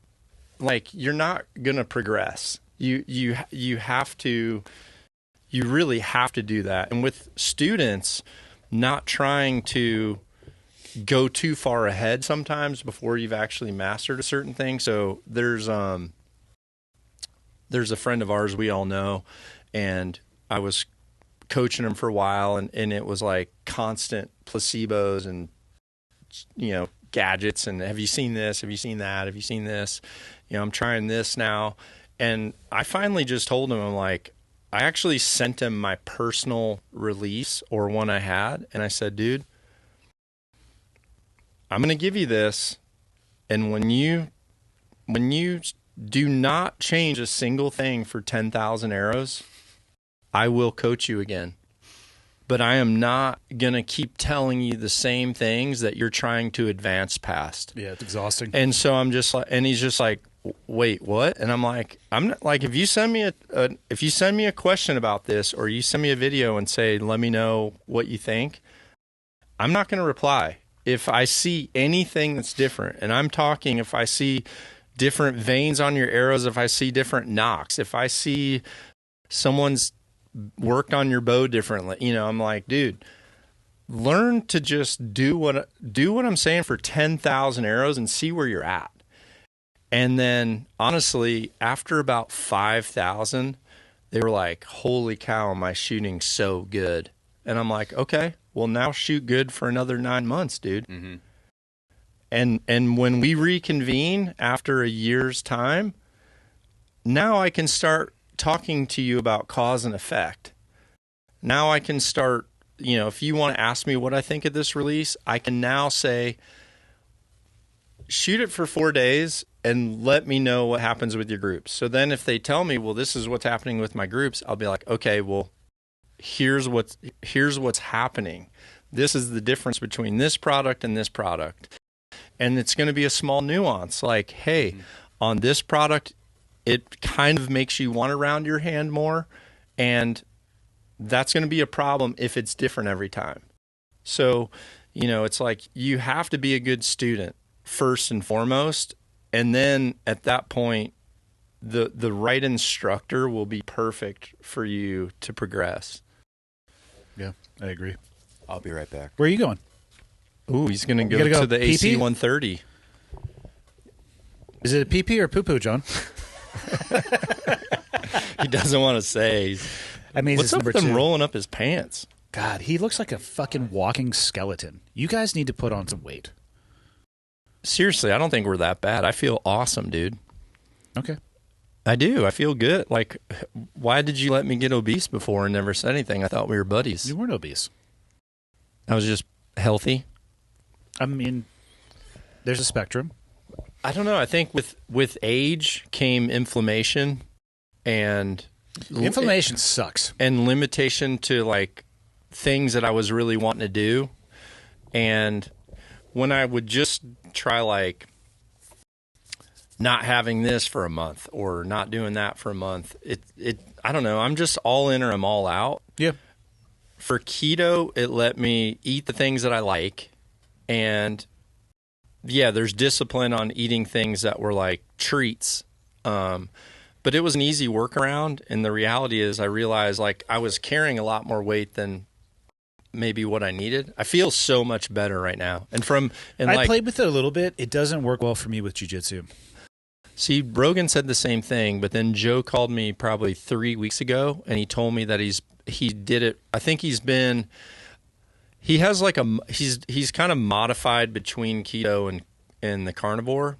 like, you're not going to progress. You really have to do that. And with students, not trying to go too far ahead sometimes before you've actually mastered a certain thing. So there's a friend of ours we all know, and I was coaching him for a while, and it was like constant placebos and, you know, gadgets and have you seen this? Have you seen that? Have you seen this? You know, I'm trying this now. And I finally just told him, I'm like, I actually sent him my personal release, or one I had, and I said, dude, I'm going to give you this, and when you do not change a single thing for 10,000 arrows, I will coach you again. But I am not going to keep telling you the same things that you're trying to advance past. Yeah, it's exhausting. And so I'm just like, and he's just like, wait, what? And I'm like, I'm not, like, if you send me a question about this, or you send me a video and say, let me know what you think, I'm not going to reply. If I see anything that's different, and I'm talking, if I see different veins on your arrows, if I see different nocks, if I see someone's worked on your bow differently, you know, I'm like, dude, learn to just do what I'm saying for 10,000 arrows and see where you're at. And then, honestly, after about 5,000, they were like, holy cow, my shooting's so good. And I'm like, okay, well, now shoot good for another 9 months, dude. Mm-hmm. And when we reconvene after a year's time, now I can start talking to you about cause and effect. Now I can start if you want to ask me what I think of this release, I can now say, shoot it for 4 days and let me know what happens with your groups. So then if they tell me, well, this is what's happening with my groups, I'll be like, okay, well, here's what's happening. This is the difference between this product and this product. And it's going to be a small nuance. Like, hey, on this product, it kind of makes you want to round your hand more. And that's going to be a problem if it's different every time. So, it's like you have to be a good student first and foremost. And then at that point, the right instructor will be perfect for you to progress. Yeah, I agree. I'll be right back. Where are you going? Ooh, he's going to go gotta go to the pee-pee? AC 130. Is it a pee-pee or poo-poo, John? He doesn't want to say. I mean, What's up with him rolling up his pants? God, he looks like a fucking walking skeleton. You guys need to put on some weight. Seriously, I don't think we're that bad. I feel awesome, dude. Okay. I do. I feel good. Like, why did you let me get obese before and never said anything? I thought we were buddies. You weren't obese. I was just healthy. I mean, there's a spectrum. I don't know. I think with age came inflammation and Inflammation sucks. and limitation to like things that I was really wanting to do. And when I would just try like not having this for a month or not doing that for a month, it I don't know. I'm just all in or I'm all out. Yeah. For keto, it let me eat the things that I like. And yeah, there's discipline on eating things that were like treats. But it was an easy workaround. And the reality is I realized like I was carrying a lot more weight than maybe what I needed. I feel so much better right now. I played with it a little bit. It doesn't work well for me with jiu-jitsu. See, Brogan said the same thing, but then Joe called me probably 3 weeks ago and he told me that he did it. I think he's kind of modified between keto and the carnivore.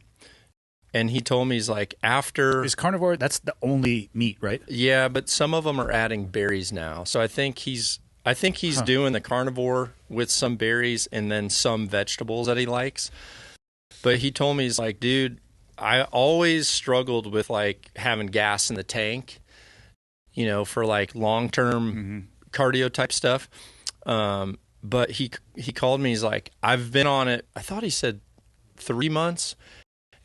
And he told me he's like after Is carnivore, that's the only meat, right? yeah, but some of them are adding berries now. So I think he's doing the carnivore with some berries and then some vegetables that he likes. But he told me he's like, dude, I always struggled with like having gas in the tank, for like long-term cardio type stuff. But he called me. He's like, I've been on it. I thought he said 3 months.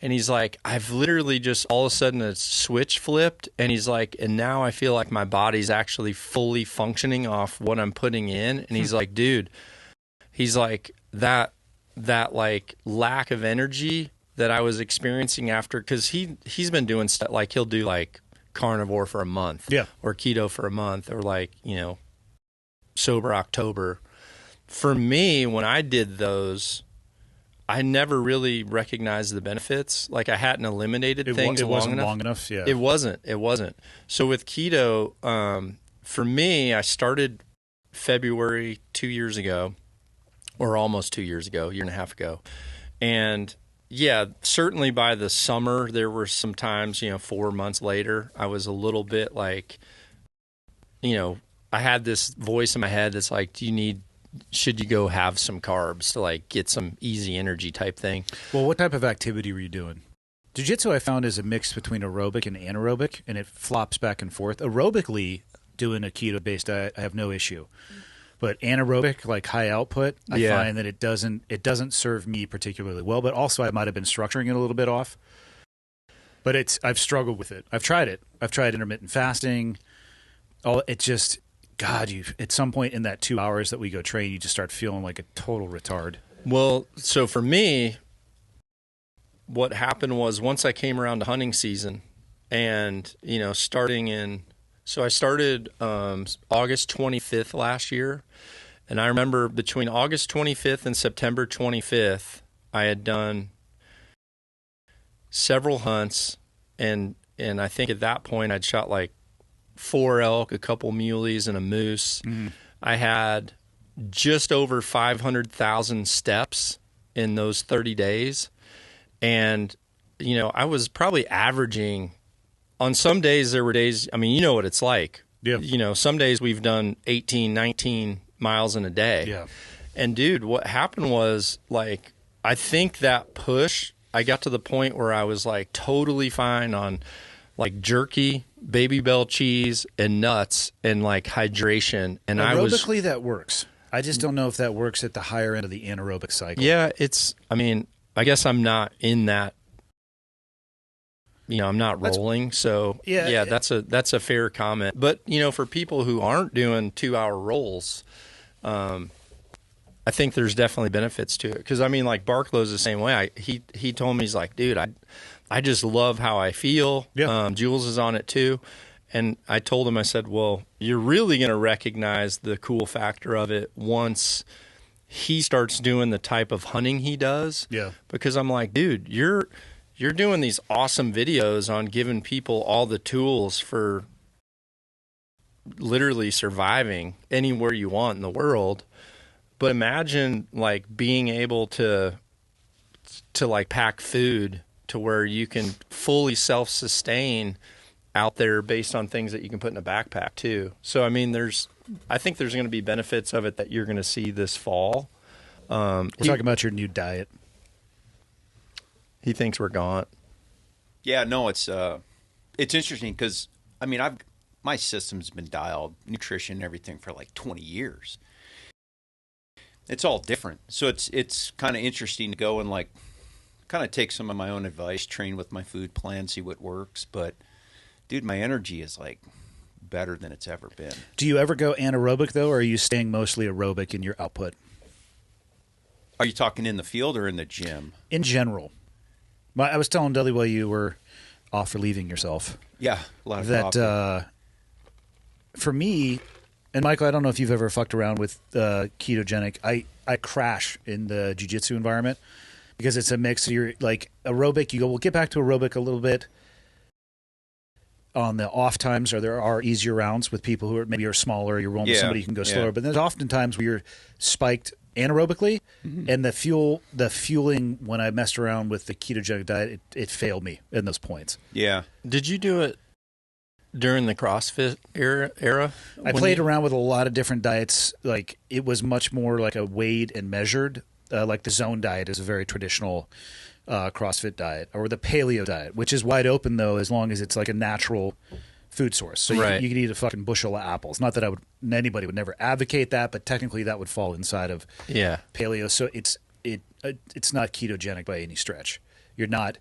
And he's like, I've literally just all of a sudden a switch flipped. And he's like, and now I feel like my body's actually fully functioning off what I'm putting in. And he's like, dude, he's like that like lack of energy that I was experiencing after, because he's been doing stuff like he'll do like carnivore for a month, or keto for a month, or like sober October. For me, when I did those, I never really recognized the benefits. Like I hadn't eliminated things it long wasn't enough. long enough. Yeah, It wasn't. So with keto, for me, I started February 2 years ago, or almost 2 years ago, a year and a half ago, and yeah, certainly by the summer, there were some times, 4 months later, I was a little bit like, I had this voice in my head that's like, should you go have some carbs to like get some easy energy type thing? Well, what type of activity were you doing? Jiu-jitsu I found is a mix between aerobic and anaerobic, and it flops back and forth. Aerobically, doing a keto-based diet, I have no issue. But anaerobic, like high output, I find that it doesn't serve me particularly well. But also, I might have been structuring it a little bit off. But I've struggled with it. I've tried it. I've tried intermittent fasting. God, at some point in that 2 hours that we go train, you just start feeling like a total retard. Well, so for me, what happened was once I came around to hunting season, and I started August 25th last year, and I remember between August 25th and September 25th, I had done several hunts, and I think at that point I'd shot like 4 elk, a couple muleys, and a moose. Mm-hmm. I had just over 500,000 steps in those 30 days. And, I was probably averaging, on some days there were days, I mean, you know what it's like. Yeah. Some days we've done 18, 19 miles in a day. Yeah. And dude, what happened was, like, I think that push, I got to the point where I was like totally fine on like jerky, Baby Bell cheese, and nuts, and like hydration. And Aerobically, that works. I just don't know if that works at the higher end of the anaerobic cycle. Yeah, I mean, I guess I'm not in that. I'm not rolling, so yeah, that's a fair comment. But for people who aren't doing 2-hour rolls, I think there's definitely benefits to it. Because I mean, like Barklow's the same way. He told me, he's like, dude, I just love how I feel. Yeah. Jules is on it too, and I told him, I said, well, you're really going to recognize the cool factor of it once he starts doing the type of hunting he does. Yeah. Because I'm like, dude, you're doing these awesome videos on giving people all the tools for literally surviving anywhere you want in the world. But imagine like being able to like pack food to where you can fully self-sustain out there based on things that you can put in a backpack too. So I mean, I think there's going to be benefits of it that you're going to see this fall. We're talking about your new diet. He thinks we're gone. Yeah, no, it's interesting because I mean, my system's been dialed, nutrition, everything for like 20 years. It's all different, so it's kind of interesting to go and like kind of take some of my own advice, train with my food plan, see what works. But dude, my energy is like better than it's ever been. Do you ever go anaerobic though, or are you staying mostly aerobic in your output? Are you talking in the field or in the gym? In general. I was telling Dudley while you were off relieving yourself. Yeah, a lot of that. For me, and Michael, I don't know if you've ever fucked around with ketogenic. I crash in the jiu-jitsu environment because it's a mix. You're like aerobic. You go, we'll get back to aerobic a little bit on the off times, or there are easier rounds with people who are smaller. You're rolling with somebody who can go slower. But there's often times where you're spiked anaerobically, and the fueling when I messed around with the ketogenic diet, it failed me in those points. Yeah. Did you do it during the CrossFit era? I played around with a lot of different diets. Like it was much more like a weighed and measured. Like the Zone diet is a very traditional CrossFit diet, or the Paleo diet, which is wide open though, as long as it's like a natural food source. So right. you can eat a fucking bushel of apples. Not that anybody would never advocate that, but technically that would fall inside of Paleo. So it's not ketogenic by any stretch. You're not.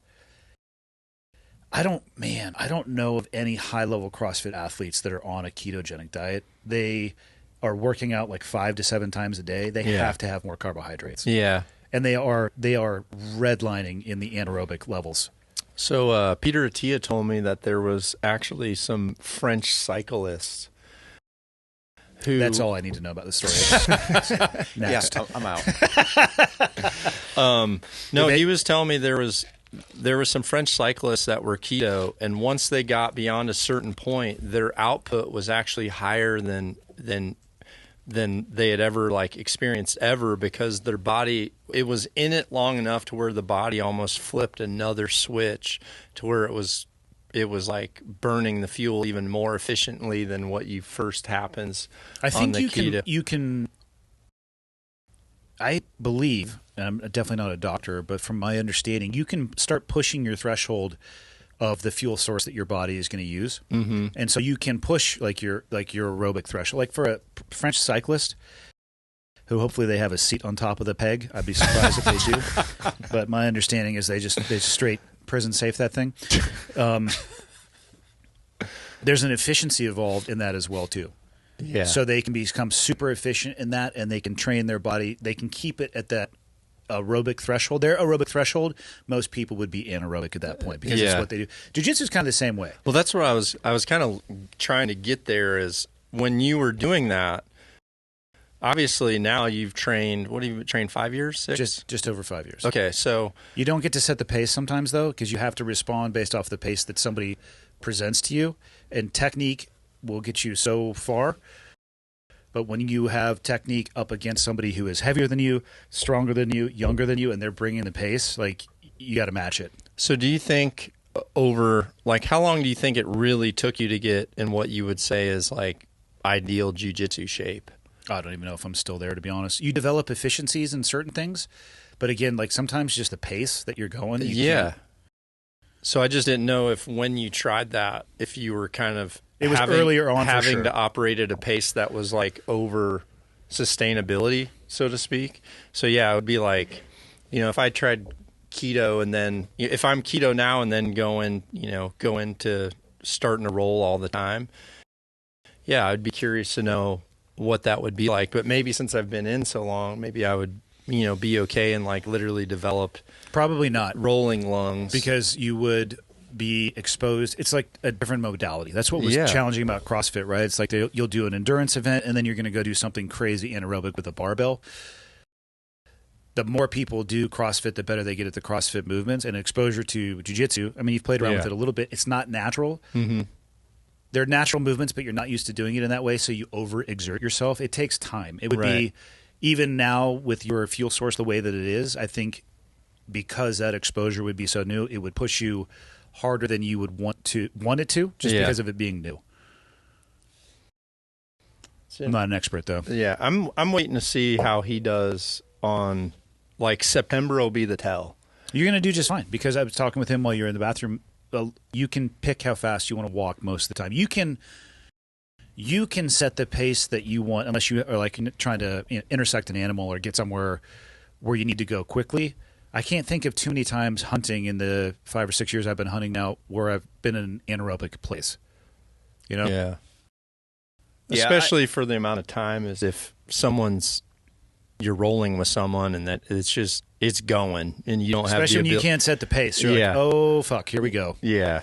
I don't know of any high-level CrossFit athletes that are on a ketogenic diet. They are working out like 5 to 7 times a day. They have to have more carbohydrates. Yeah. And they are redlining in the anaerobic levels. So Peter Attia told me that there was actually some French cyclists who... That's all I need to know about the story. Next. Yeah, I'm out. No, he was telling me there were some French cyclists that were keto, and once they got beyond a certain point, their output was actually higher than they had ever like experienced ever, because their body, it was in it long enough to where the body almost flipped another switch to where it was like burning the fuel even more efficiently than what you first happens. I think on the keto. you can. I believe, and I'm definitely not a doctor, but from my understanding, you can start pushing your threshold of the fuel source that your body is going to use, and so you can push like your aerobic threshold. Like for a French cyclist, who hopefully they have a seat on top of the peg. I'd be surprised if they do, but my understanding is they just straight prison safe that thing. There's an efficiency involved in that as well too. Yeah. So they can become super efficient in that, and they can train their body. They can keep it at that aerobic threshold. Their aerobic threshold, most people would be anaerobic at that point because it's what they do. Jiu-jitsu is kind of the same way. Well, that's where I was kind of trying to get there, is when you were doing that, obviously now you've trained, what have you trained, 5 years, 6? Just over 5 years. Okay, so... You don't get to set the pace sometimes, though, because you have to respond based off the pace that somebody presents to you, and technique will get you so far. But when you have technique up against somebody who is heavier than you, stronger than you, younger than you, and they're bringing the pace, like, you got to match it. So do you think over, like, how long do you think it really took you to get in what you would say is, like, ideal jiu-jitsu shape? I don't even know if I'm still there, to be honest. You develop efficiencies in certain things, but again, like sometimes just the pace that you're going. Yeah. So I just didn't know if when you tried that, if you were kind of It was earlier on for having sure. to operate at a pace that was like over sustainability, so to speak. So yeah, it would be like, if I tried keto and then if I'm keto now and then go into starting to roll all the time. Yeah, I'd be curious to know what that would be like. But maybe since I've been in so long, maybe I would, be okay and like literally develop Probably not, rolling lungs. because you would be exposed. It's like a different modality. That's what was Yeah. challenging about CrossFit, right? It's like you'll do an endurance event and then you're going to go do something crazy anaerobic with a barbell. The more people do CrossFit, the better they get at the CrossFit movements and exposure to jiu-jitsu. I mean, you've played around with it a little bit. It's not natural. Mm-hmm. They're natural movements, but you're not used to doing it in that way, so you overexert yourself. It takes time. It would be, even now with your fuel source the way that it is, I think because that exposure would be so new, it would push you harder than you would want it to, just because of it being new. I'm not an expert though. Yeah, I'm waiting to see how he does on, like, September will be the tell. You're going to do just fine, because I was talking with him while you're in the bathroom. You can pick how fast you want to walk most of the time. You can set the pace that you want, unless you are like trying to intersect an animal or get somewhere where you need to go quickly. I can't think of too many times hunting in the 5 or 6 years I've been hunting now where I've been in an anaerobic place. Yeah. Yeah, Especially for the amount of time, as if you're rolling with someone and that it's going and you don't have Especially when you can't set the pace. You're like, oh, fuck, here we go. Yeah.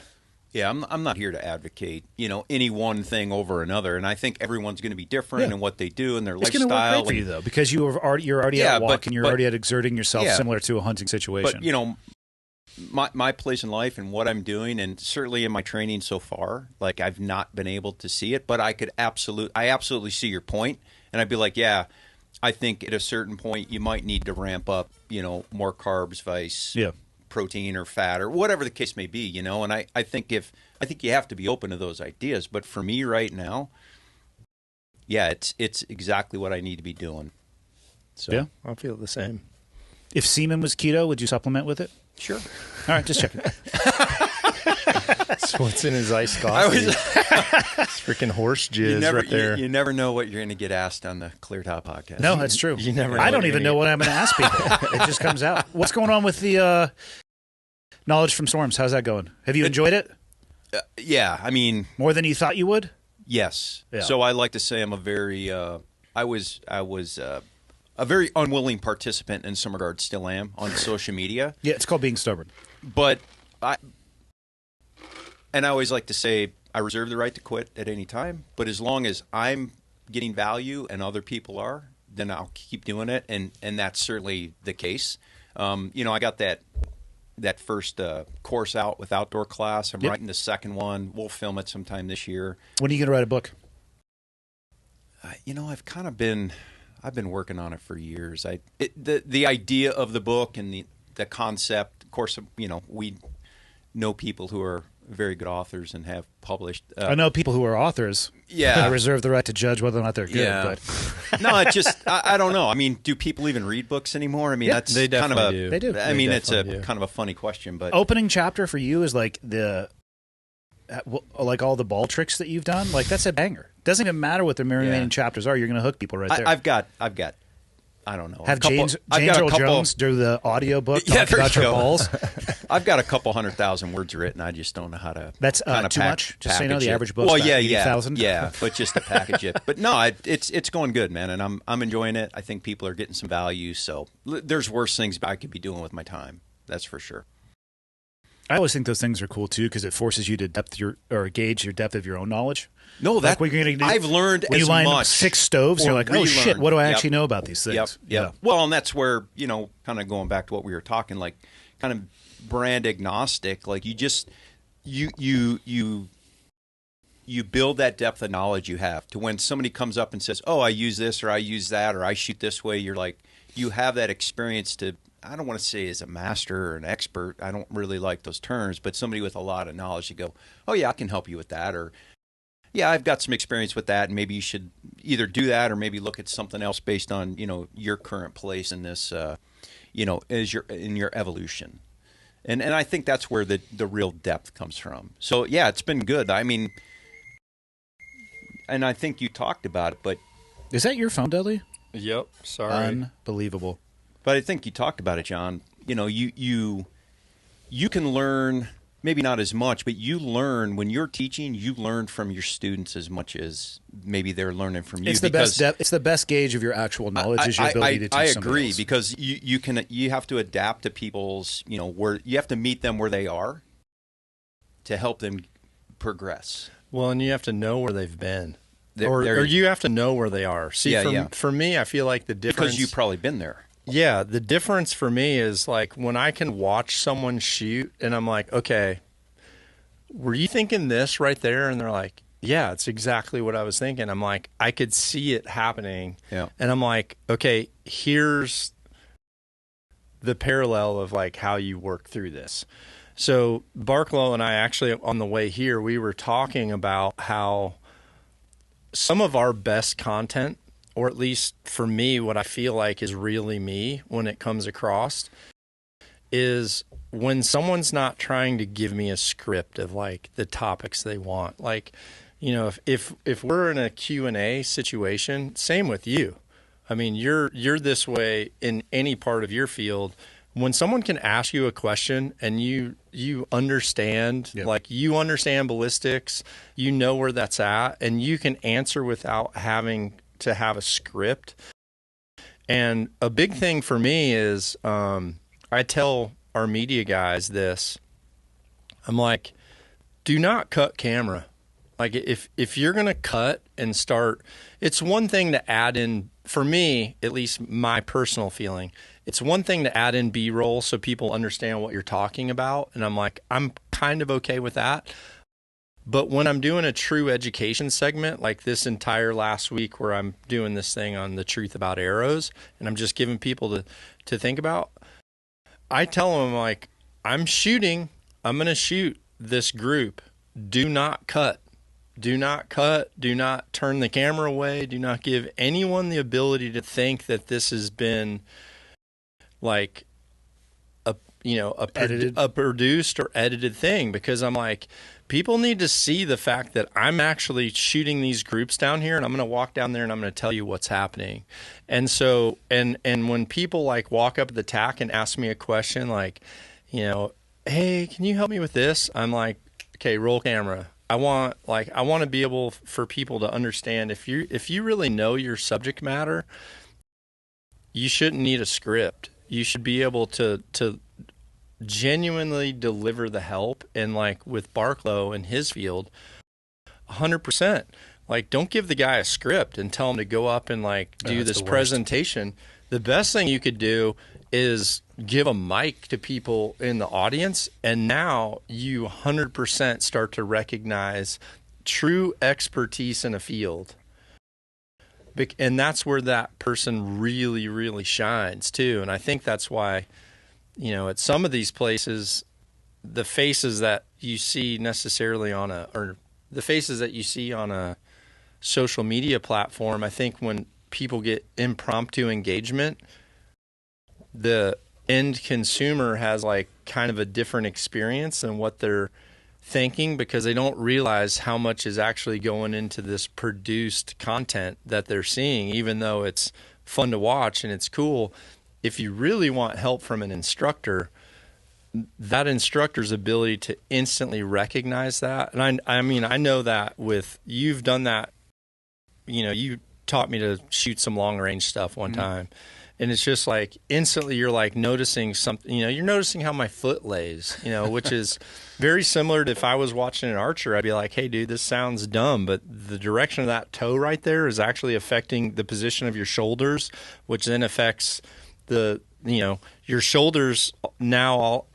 Yeah, I'm not here to advocate, any one thing over another, and I think everyone's going to be different in what they do and their It's going to lifestyle. work great for you, though, because you're already at walking, you're already at exerting yourself, similar to a hunting situation. But, my place in life and what I'm doing, and certainly in my training so far, like I've not been able to see it, but I absolutely see your point, and I'd be like, yeah, I think at a certain point you might need to ramp up, more carbs, vice, protein or fat or whatever the case may be, and I think you have to be open to those ideas. But for me right now, it's exactly what I need to be doing. So yeah, I feel the same. If semen was keto, would you supplement with it? Sure. All right, just checking. So what's in his iced coffee? It's freaking horse jizz right there. You never know what you're going to get asked on the Clear Top podcast. No, that's true. You never know I don't what you're even know gonna what I'm going to ask people. It just comes out. What's going on with the Knowledge from Storms? How's that going? Have you enjoyed it? Yeah, I mean, more than you thought you would? Yes. Yeah. So I like to say I'm a very I was a very unwilling participant in some regards, still am, on social media. Yeah, it's called being stubborn. But I always like to say I reserve the right to quit at any time, but as long as I'm getting value and other people are, then I'll keep doing it, and that's certainly the case. I got that first course out with outdoor class. I'm writing the second one. We'll film it sometime this year. When are you going to write a book? I've been working on it for years. The idea of the book and the concept, of course, we know people who are very good authors and have published. I know people who are authors. Yeah. I reserve the right to judge whether or not they're good. Yeah. But No, it just, I don't know. I mean, do people even read books anymore? I mean, that's they kind of definitely do. They do. I mean, it's definitely do. kind of a funny question, but opening chapter for you is like like all the ball tricks that you've done. Like, that's a banger. Doesn't even matter what the remaining chapters are. You're going to hook people right there. I've got, I don't know. Have James Earl Jones do the audio book talk about your balls. I've got a couple 100,000 words written. I just don't know how to. That's too much. Just so you know, the average book's well, about yeah, 80,000. yeah, but just to package it. But no, it's going good, man, and I'm enjoying it. I think people are getting some value. So there's worse things I could be doing with my time. That's for sure. I always think those things are cool too because it forces you to gauge your depth of your own knowledge. No, like when you're gonna do, I've learned when as you line much. up 6 stoves, you're like, oh shit, what do I actually know about these things? Yep. Yeah. Well, and that's where, kind of going back to what we were talking, like kind of brand agnostic. Like you just you build that depth of knowledge you have to when somebody comes up and says, oh, I use this or I use that or I shoot this way. You're like, you have that experience to. I don't want to say as a master or an expert. I don't really like those terms, but somebody with a lot of knowledge, you go, oh yeah, I can help you with that. Or yeah, I've got some experience with that. And maybe you should, either do that or maybe look at something else based on, your current place in this, in your evolution. And I think that's where the real depth comes from. So yeah, it's been good. I mean, and I think you talked about it, but Is that your phone, Dudley? Yep. Sorry. Unbelievable. But I think you talked about it, John. You can learn, maybe not as much, but you learn when you're teaching. You learn from your students as much as maybe they're learning from you. It's the best. It's the best gauge of your actual knowledge is your ability to teach I somebody agree else. because you have to adapt to people's where you have to meet them where they are to help them progress. Well, and you have to know where they've been. There- Or there- you have to know where they are. See, Yeah, for me, I feel like the difference... Because you've probably been there. Yeah, the difference for me is like when I can watch someone shoot and I'm like, okay, were you thinking this right there? And they're like, yeah, it's exactly what I was thinking. I'm like, I could see it happening. Yeah. And I'm like, okay, here's the parallel of like how you work through this. So Barklow and I actually on the way here, we were talking about how some of our best content, or at least for me, what I feel like is really me when it comes across, is when someone's not trying to give me a script of like the topics they want. Like, if we're in a Q&A situation, same with you. I mean, you're this way in any part of your field. When someone can ask you a question and you understand, Yep. like you understand ballistics, you know where that's at, and you can answer without having to have a script. And a big thing for me is I tell our media guys this. I'm like, do not cut camera. Like if you're going to cut and start, it's one thing to add in, for me, at least my personal feeling, it's one thing to add in B-roll so people understand what you're talking about. And I'm like, I'm kind of okay with that. But when I'm doing a true education segment, like this entire last week where I'm doing this thing on the truth about arrows, and I'm just giving people to think about, I tell them, like, I'm going to shoot this group. Do not cut. Do not cut. Do not turn the camera away. Do not give anyone the ability to think that this has been like a produced or edited thing, because I'm like, people need to see the fact that I'm actually shooting these groups down here, and I'm going to walk down there and I'm going to tell you what's happening. And so, and when people like walk up at the TAC and ask me a question like, hey, can you help me with this? I'm like, okay, roll camera. I want to be able for people to understand if you really know your subject matter, you shouldn't need a script. You should be able to genuinely deliver the help. And like with Barklow in his field, 100%. Like, don't give the guy a script and tell him to go up and like do this presentation. The best thing you could do is give a mic to people in the audience, and now you 100% start to recognize true expertise in a field. And that's where that person really, really shines too. And I think that's why, at some of these places, the faces that you see necessarily or the faces that you see on a social media platform, I think when people get impromptu engagement, the end consumer has like kind of a different experience than what they're thinking, because they don't realize how much is actually going into this produced content that they're seeing, even though it's fun to watch and it's cool. If you really want help from an instructor, that instructor's ability to instantly recognize that. And I mean, I know that you've done that, you taught me to shoot some long range stuff one time. And it's just like instantly you're like noticing something, you're noticing how my foot lays, which is very similar to if I was watching an archer, I'd be like, hey, dude, this sounds dumb, but the direction of that toe right there is actually affecting the position of your shoulders, which then affects your shoulders now.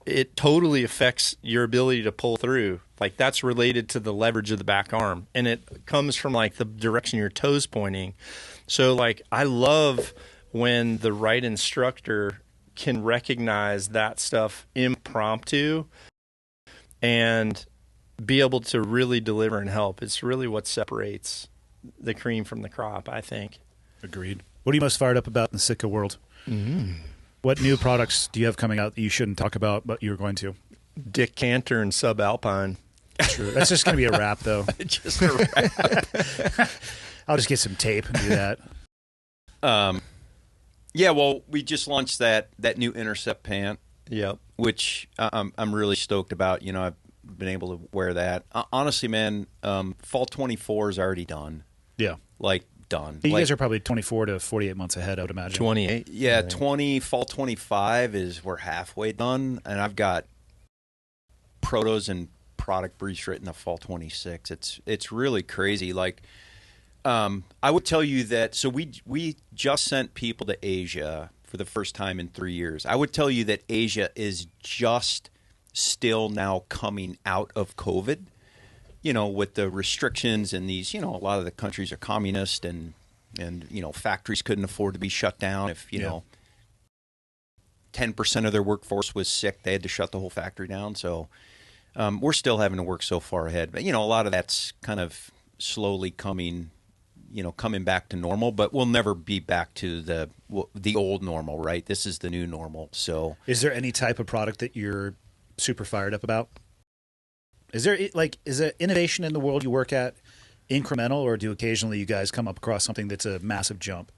It totally affects your ability to pull through. Like that's related to the leverage of the back arm, and it comes from like the direction your toes pointing. So like I love when the right instructor can recognize that stuff impromptu and be able to really deliver and help. It's really what separates the cream from the crop, I think. Agreed. What are you most fired up about in the Sitka world? What new products do you have coming out that you shouldn't talk about, but you're going to? Dick Cantor and Subalpine. True. That's just going to be a wrap, though. Just a wrap. I'll just get some tape and do that. Yeah, well, we just launched that new Intercept pant, Yep. which I'm really stoked about. You know, I've been able to wear that. Honestly, man, fall 24 is already done. Yeah. Like, done. You Like, guys are probably 24 to 48 months ahead, I would imagine. 28. yeah, fall 25 is we're halfway done, and I've got protos and product briefs written of fall 26. It's really crazy. Like, I would tell you that. So we just sent people to Asia for the first time in 3 years. I would tell you that Asia is just still now coming out of COVID. You know, with the restrictions and these, you know, a lot of the countries are communist and you know, factories couldn't afford to be shut down if, you know, 10% of their workforce was sick. They had to shut the whole factory down. So we're still having to work so far ahead. But, you know, a lot of that's kind of slowly coming back to normal, but we'll never be back to the old normal, right? This is the new normal. So Is there any type of product that you're super fired up about? Is there innovation in the world you work at incremental, or do occasionally you guys come up across something that's a massive jump?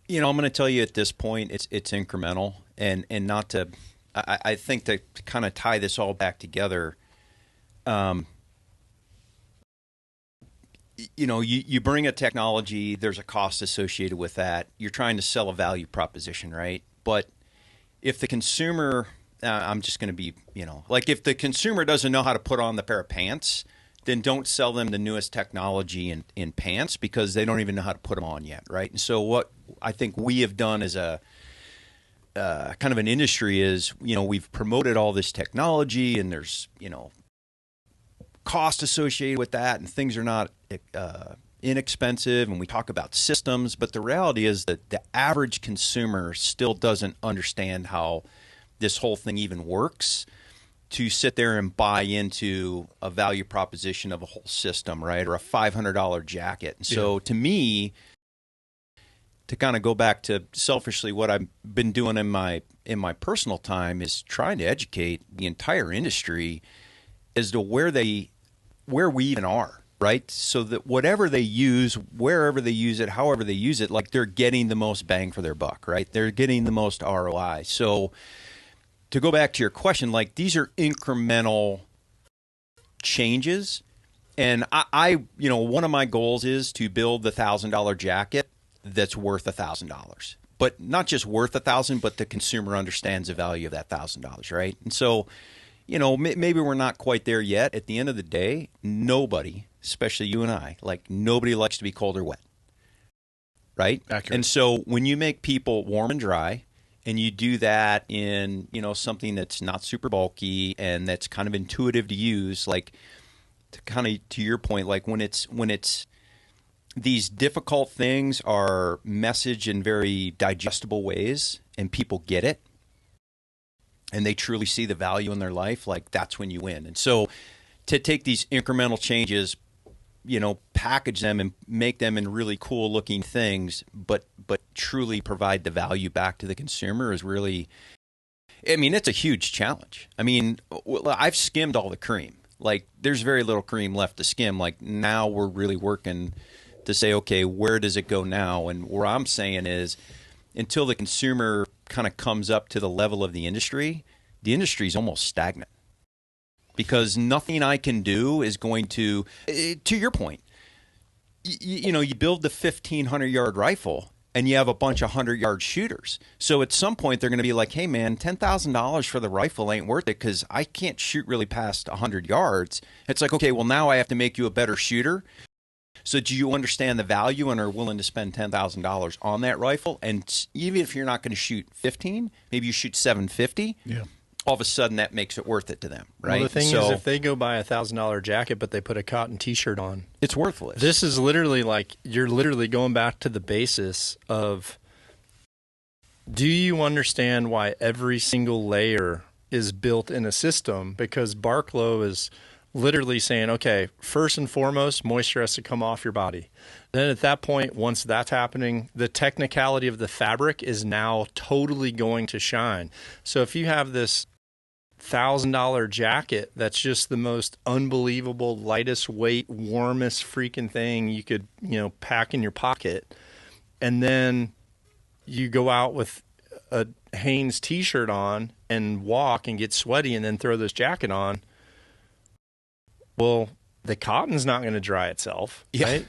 You know, I'm going to tell you at this point, it's incremental, and not to. I think to kind of tie this all back together. You know, you bring a technology, there's a cost associated with that. You're trying to sell a value proposition, right? But if the consumer, I'm just going to be, you know, like if the consumer doesn't know how to put on the pair of pants, then don't sell them the newest technology in pants, because they don't even know how to put them on yet, right? And so what I think we have done as a kind of an industry is, you know, we've promoted all this technology, and there's, you know, cost associated with that, and things are not inexpensive, and we talk about systems, but the reality is that the average consumer still doesn't understand how this whole thing even works to sit there and buy into a value proposition of a whole system, right? Or a $500 jacket. And so to me, to kind of go back to selfishly what I've been doing in my personal time is trying to educate the entire industry as to where we even are, right? So that whatever they use, wherever they use it, however they use it, like they're getting the most bang for their buck, right? They're getting the most ROI. So to go back to your question, like these are incremental changes. And I you know, one of my goals is to build the $1,000 jacket that's worth $1,000, but not just worth $1,000, but the consumer understands the value of that $1,000, right? And so, you know, maybe we're not quite there yet. At the end of the day, nobody, especially you and I, like nobody likes to be cold or wet, right? Accurate. And so when you make people warm and dry, and you do that in, you know, something that's not super bulky and that's kind of intuitive to use, like to kind of to your point, like when it's these difficult things are messaged in very digestible ways and people get it and they truly see the value in their life, like that's when you win. And so to take these incremental changes, you know, package them and make them in really cool looking things, but truly provide the value back to the consumer is really, I mean, it's a huge challenge. I mean, I've skimmed all the cream. Like there's very little cream left to skim. Like now we're really working to say, okay, where does it go now? And where I'm saying is until the consumer kind of comes up to the level of the industry is almost stagnant. Because nothing I can do is going to your point, you know, you build the 1,500-yard rifle and you have a bunch of 100-yard shooters. So at some point they're going to be like, hey, man, $10,000 for the rifle ain't worth it because I can't shoot really past 100 yards. It's like, okay, well, now I have to make you a better shooter. So do you understand the value and are willing to spend $10,000 on that rifle? And even if you're not going to shoot 15, maybe you shoot 750. Yeah. All of a sudden that makes it worth it to them, right? Well, the thing is, if they go buy a $1,000 jacket, but they put a cotton T-shirt on, it's worthless. This is literally like you're literally going back to the basis of, do you understand why every single layer is built in a system? Because Barklow is literally saying, okay, first and foremost, moisture has to come off your body. Then at that point, once that's happening, the technicality of the fabric is now totally going to shine. So if you have this $1,000 jacket that's just the most unbelievable, lightest weight, warmest freaking thing you could, pack in your pocket, and then you go out with a Hanes t-shirt on and walk and get sweaty and then throw this jacket on, well, the cotton's not going to dry itself, right?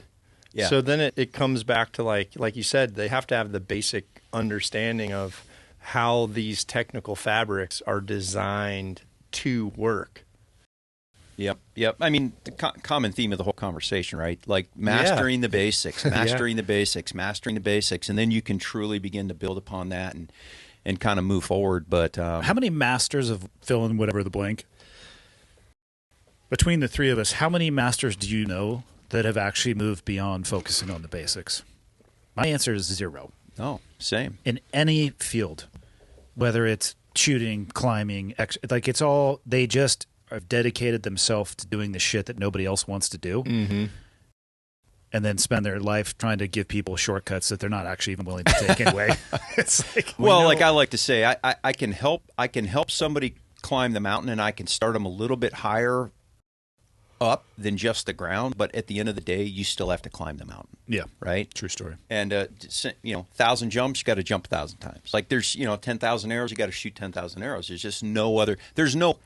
Yeah. So then it comes back to like you said, they have to have the basic understanding of how these technical fabrics are designed to work. Yep. I mean, the common theme of the whole conversation, right? Like mastering the basics, mastering the basics, and then you can truly begin to build upon that and kind of move forward. But how many masters of fill in whatever the blank between the three of us? How many masters do you know that have actually moved beyond focusing on the basics? My answer is 0. Oh, same. In any field, whether it's shooting, climbing, it's all, they just have dedicated themselves to doing the shit that nobody else wants to do, and then spend their life trying to give people shortcuts that they're not actually even willing to take anyway. It's like, like I like to say, I can help somebody climb the mountain, and I can start them a little bit higher up than just the ground, but at the end of the day, you still have to climb the mountain. Yeah, right. True story. And 1,000 jumps, you got to jump 1,000 times. Like there's 10,000 arrows, you got to shoot 10,000 arrows. There's just no other. There's no.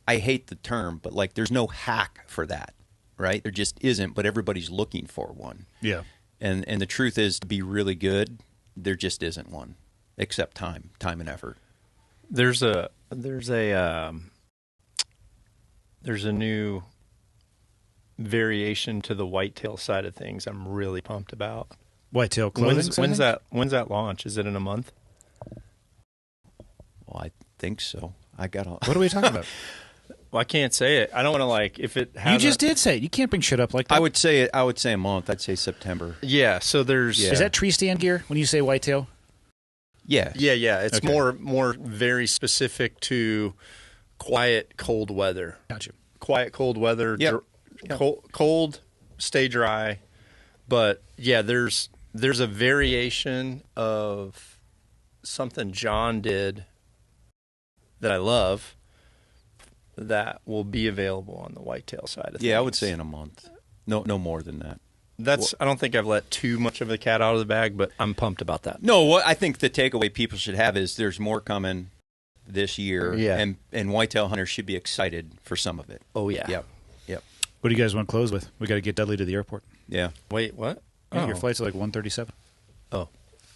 I hate the term, but like there's no hack for that, right? There just isn't. But everybody's looking for one. Yeah. And the truth is, to be really good, there just isn't one, except time and effort. There's a new variation to the whitetail side of things I'm really pumped about. Whitetail clothing? When's that launch? Is it in a month? Well, I think so. I got all. What are we talking about? Well, I can't say it. I don't want to if it has. You just did say it. You can't bring shit up like that. I would say a month. I'd say September. Yeah. So there's. Is that tree stand gear when you say whitetail? Yeah. Yeah. It's Okay. more very specific to quiet cold weather. Gotcha. Quiet cold weather. Yep. Cold, stay dry. But yeah, there's a variation of something John did that I love that will be available on the whitetail side of things. Yeah, I would say in a month. No more than that. I don't think I've let too much of the cat out of the bag, but I'm pumped about that. No, what I think the takeaway people should have is there's more coming this year, and whitetail hunters should be excited for some of it. Oh yeah. Yep. What do you guys want to close with? We got to get Dudley to the airport. Yeah. Wait, what? Yeah, your flight's at like 1:37. Oh,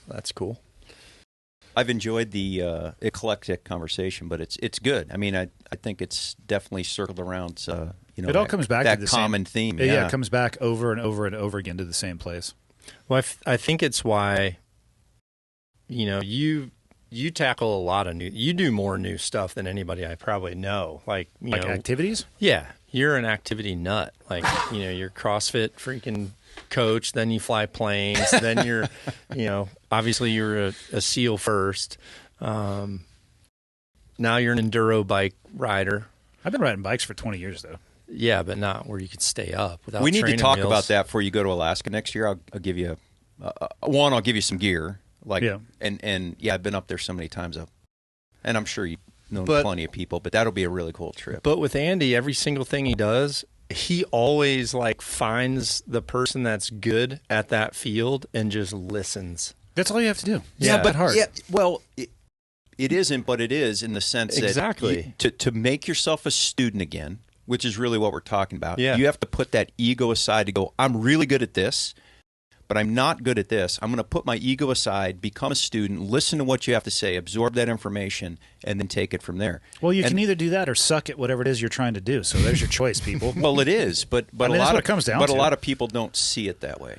that's cool. I've enjoyed the eclectic conversation, but it's good. I mean, I think it's definitely circled around. It all comes back that to the common same theme. Yeah, it comes back over and over and over again to the same place. Well, I think it's why, you tackle a lot of you do more new stuff than anybody I probably know. Like activities? Yeah. You're an activity nut. Like, you're CrossFit freaking coach, then you fly planes, then you're, obviously you're a SEAL first. Now you're an enduro bike rider. I've been riding bikes for 20 years, though. Yeah, but not where you could stay up without We need to training talk wheels. about that before you go to Alaska next year. I'll give you I'll give you some gear. And I've been up there so many times, and I'm sure you've known plenty of people, but that'll be a really cool trip. But with Andy, every single thing he does, he always finds the person that's good at that field and just listens. That's all you have to do. Yeah, but hard. Yeah, well, it isn't, but it is in the sense Exactly. that to make yourself a student again, which is really what we're talking about. Yeah. You have to put that ego aside to go, I'm really good at this, but I'm not good at this. I'm going to put my ego aside, become a student, listen to what you have to say, absorb that information, and then take it from there. Well, you can either do that or suck at whatever it is you're trying to do. So there's your choice, people. Well, it is, but I mean, that's what it comes down to. a lot of people don't see it that way.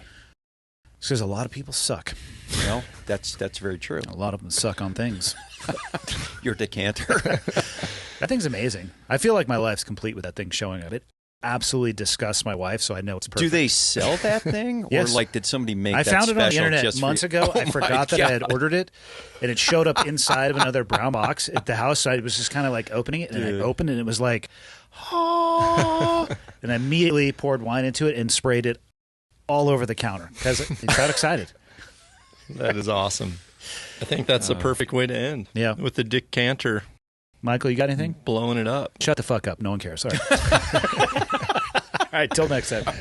It's because a lot of people suck. Well, that's very true. A lot of them suck on things. Your decanter. That thing's amazing. I feel like my life's complete with that thing showing up. absolutely disgusts my wife, so I know it's perfect. Do they sell that thing? Yes. Or like did somebody make I that found it on the special internet just for months you? ago. Oh I my forgot that I had God. ordered it, and it showed up inside of another brown box at the house. So I was just kind of like opening it, and I opened it, and it was like, oh, and I immediately poured wine into it and sprayed it all over the counter because I got excited. That is awesome. I think that's the perfect way to end. Yeah. With the decanter Michael, you got anything? blowing it up. Shut the fuck up. No one cares. All right. All right. Till next time.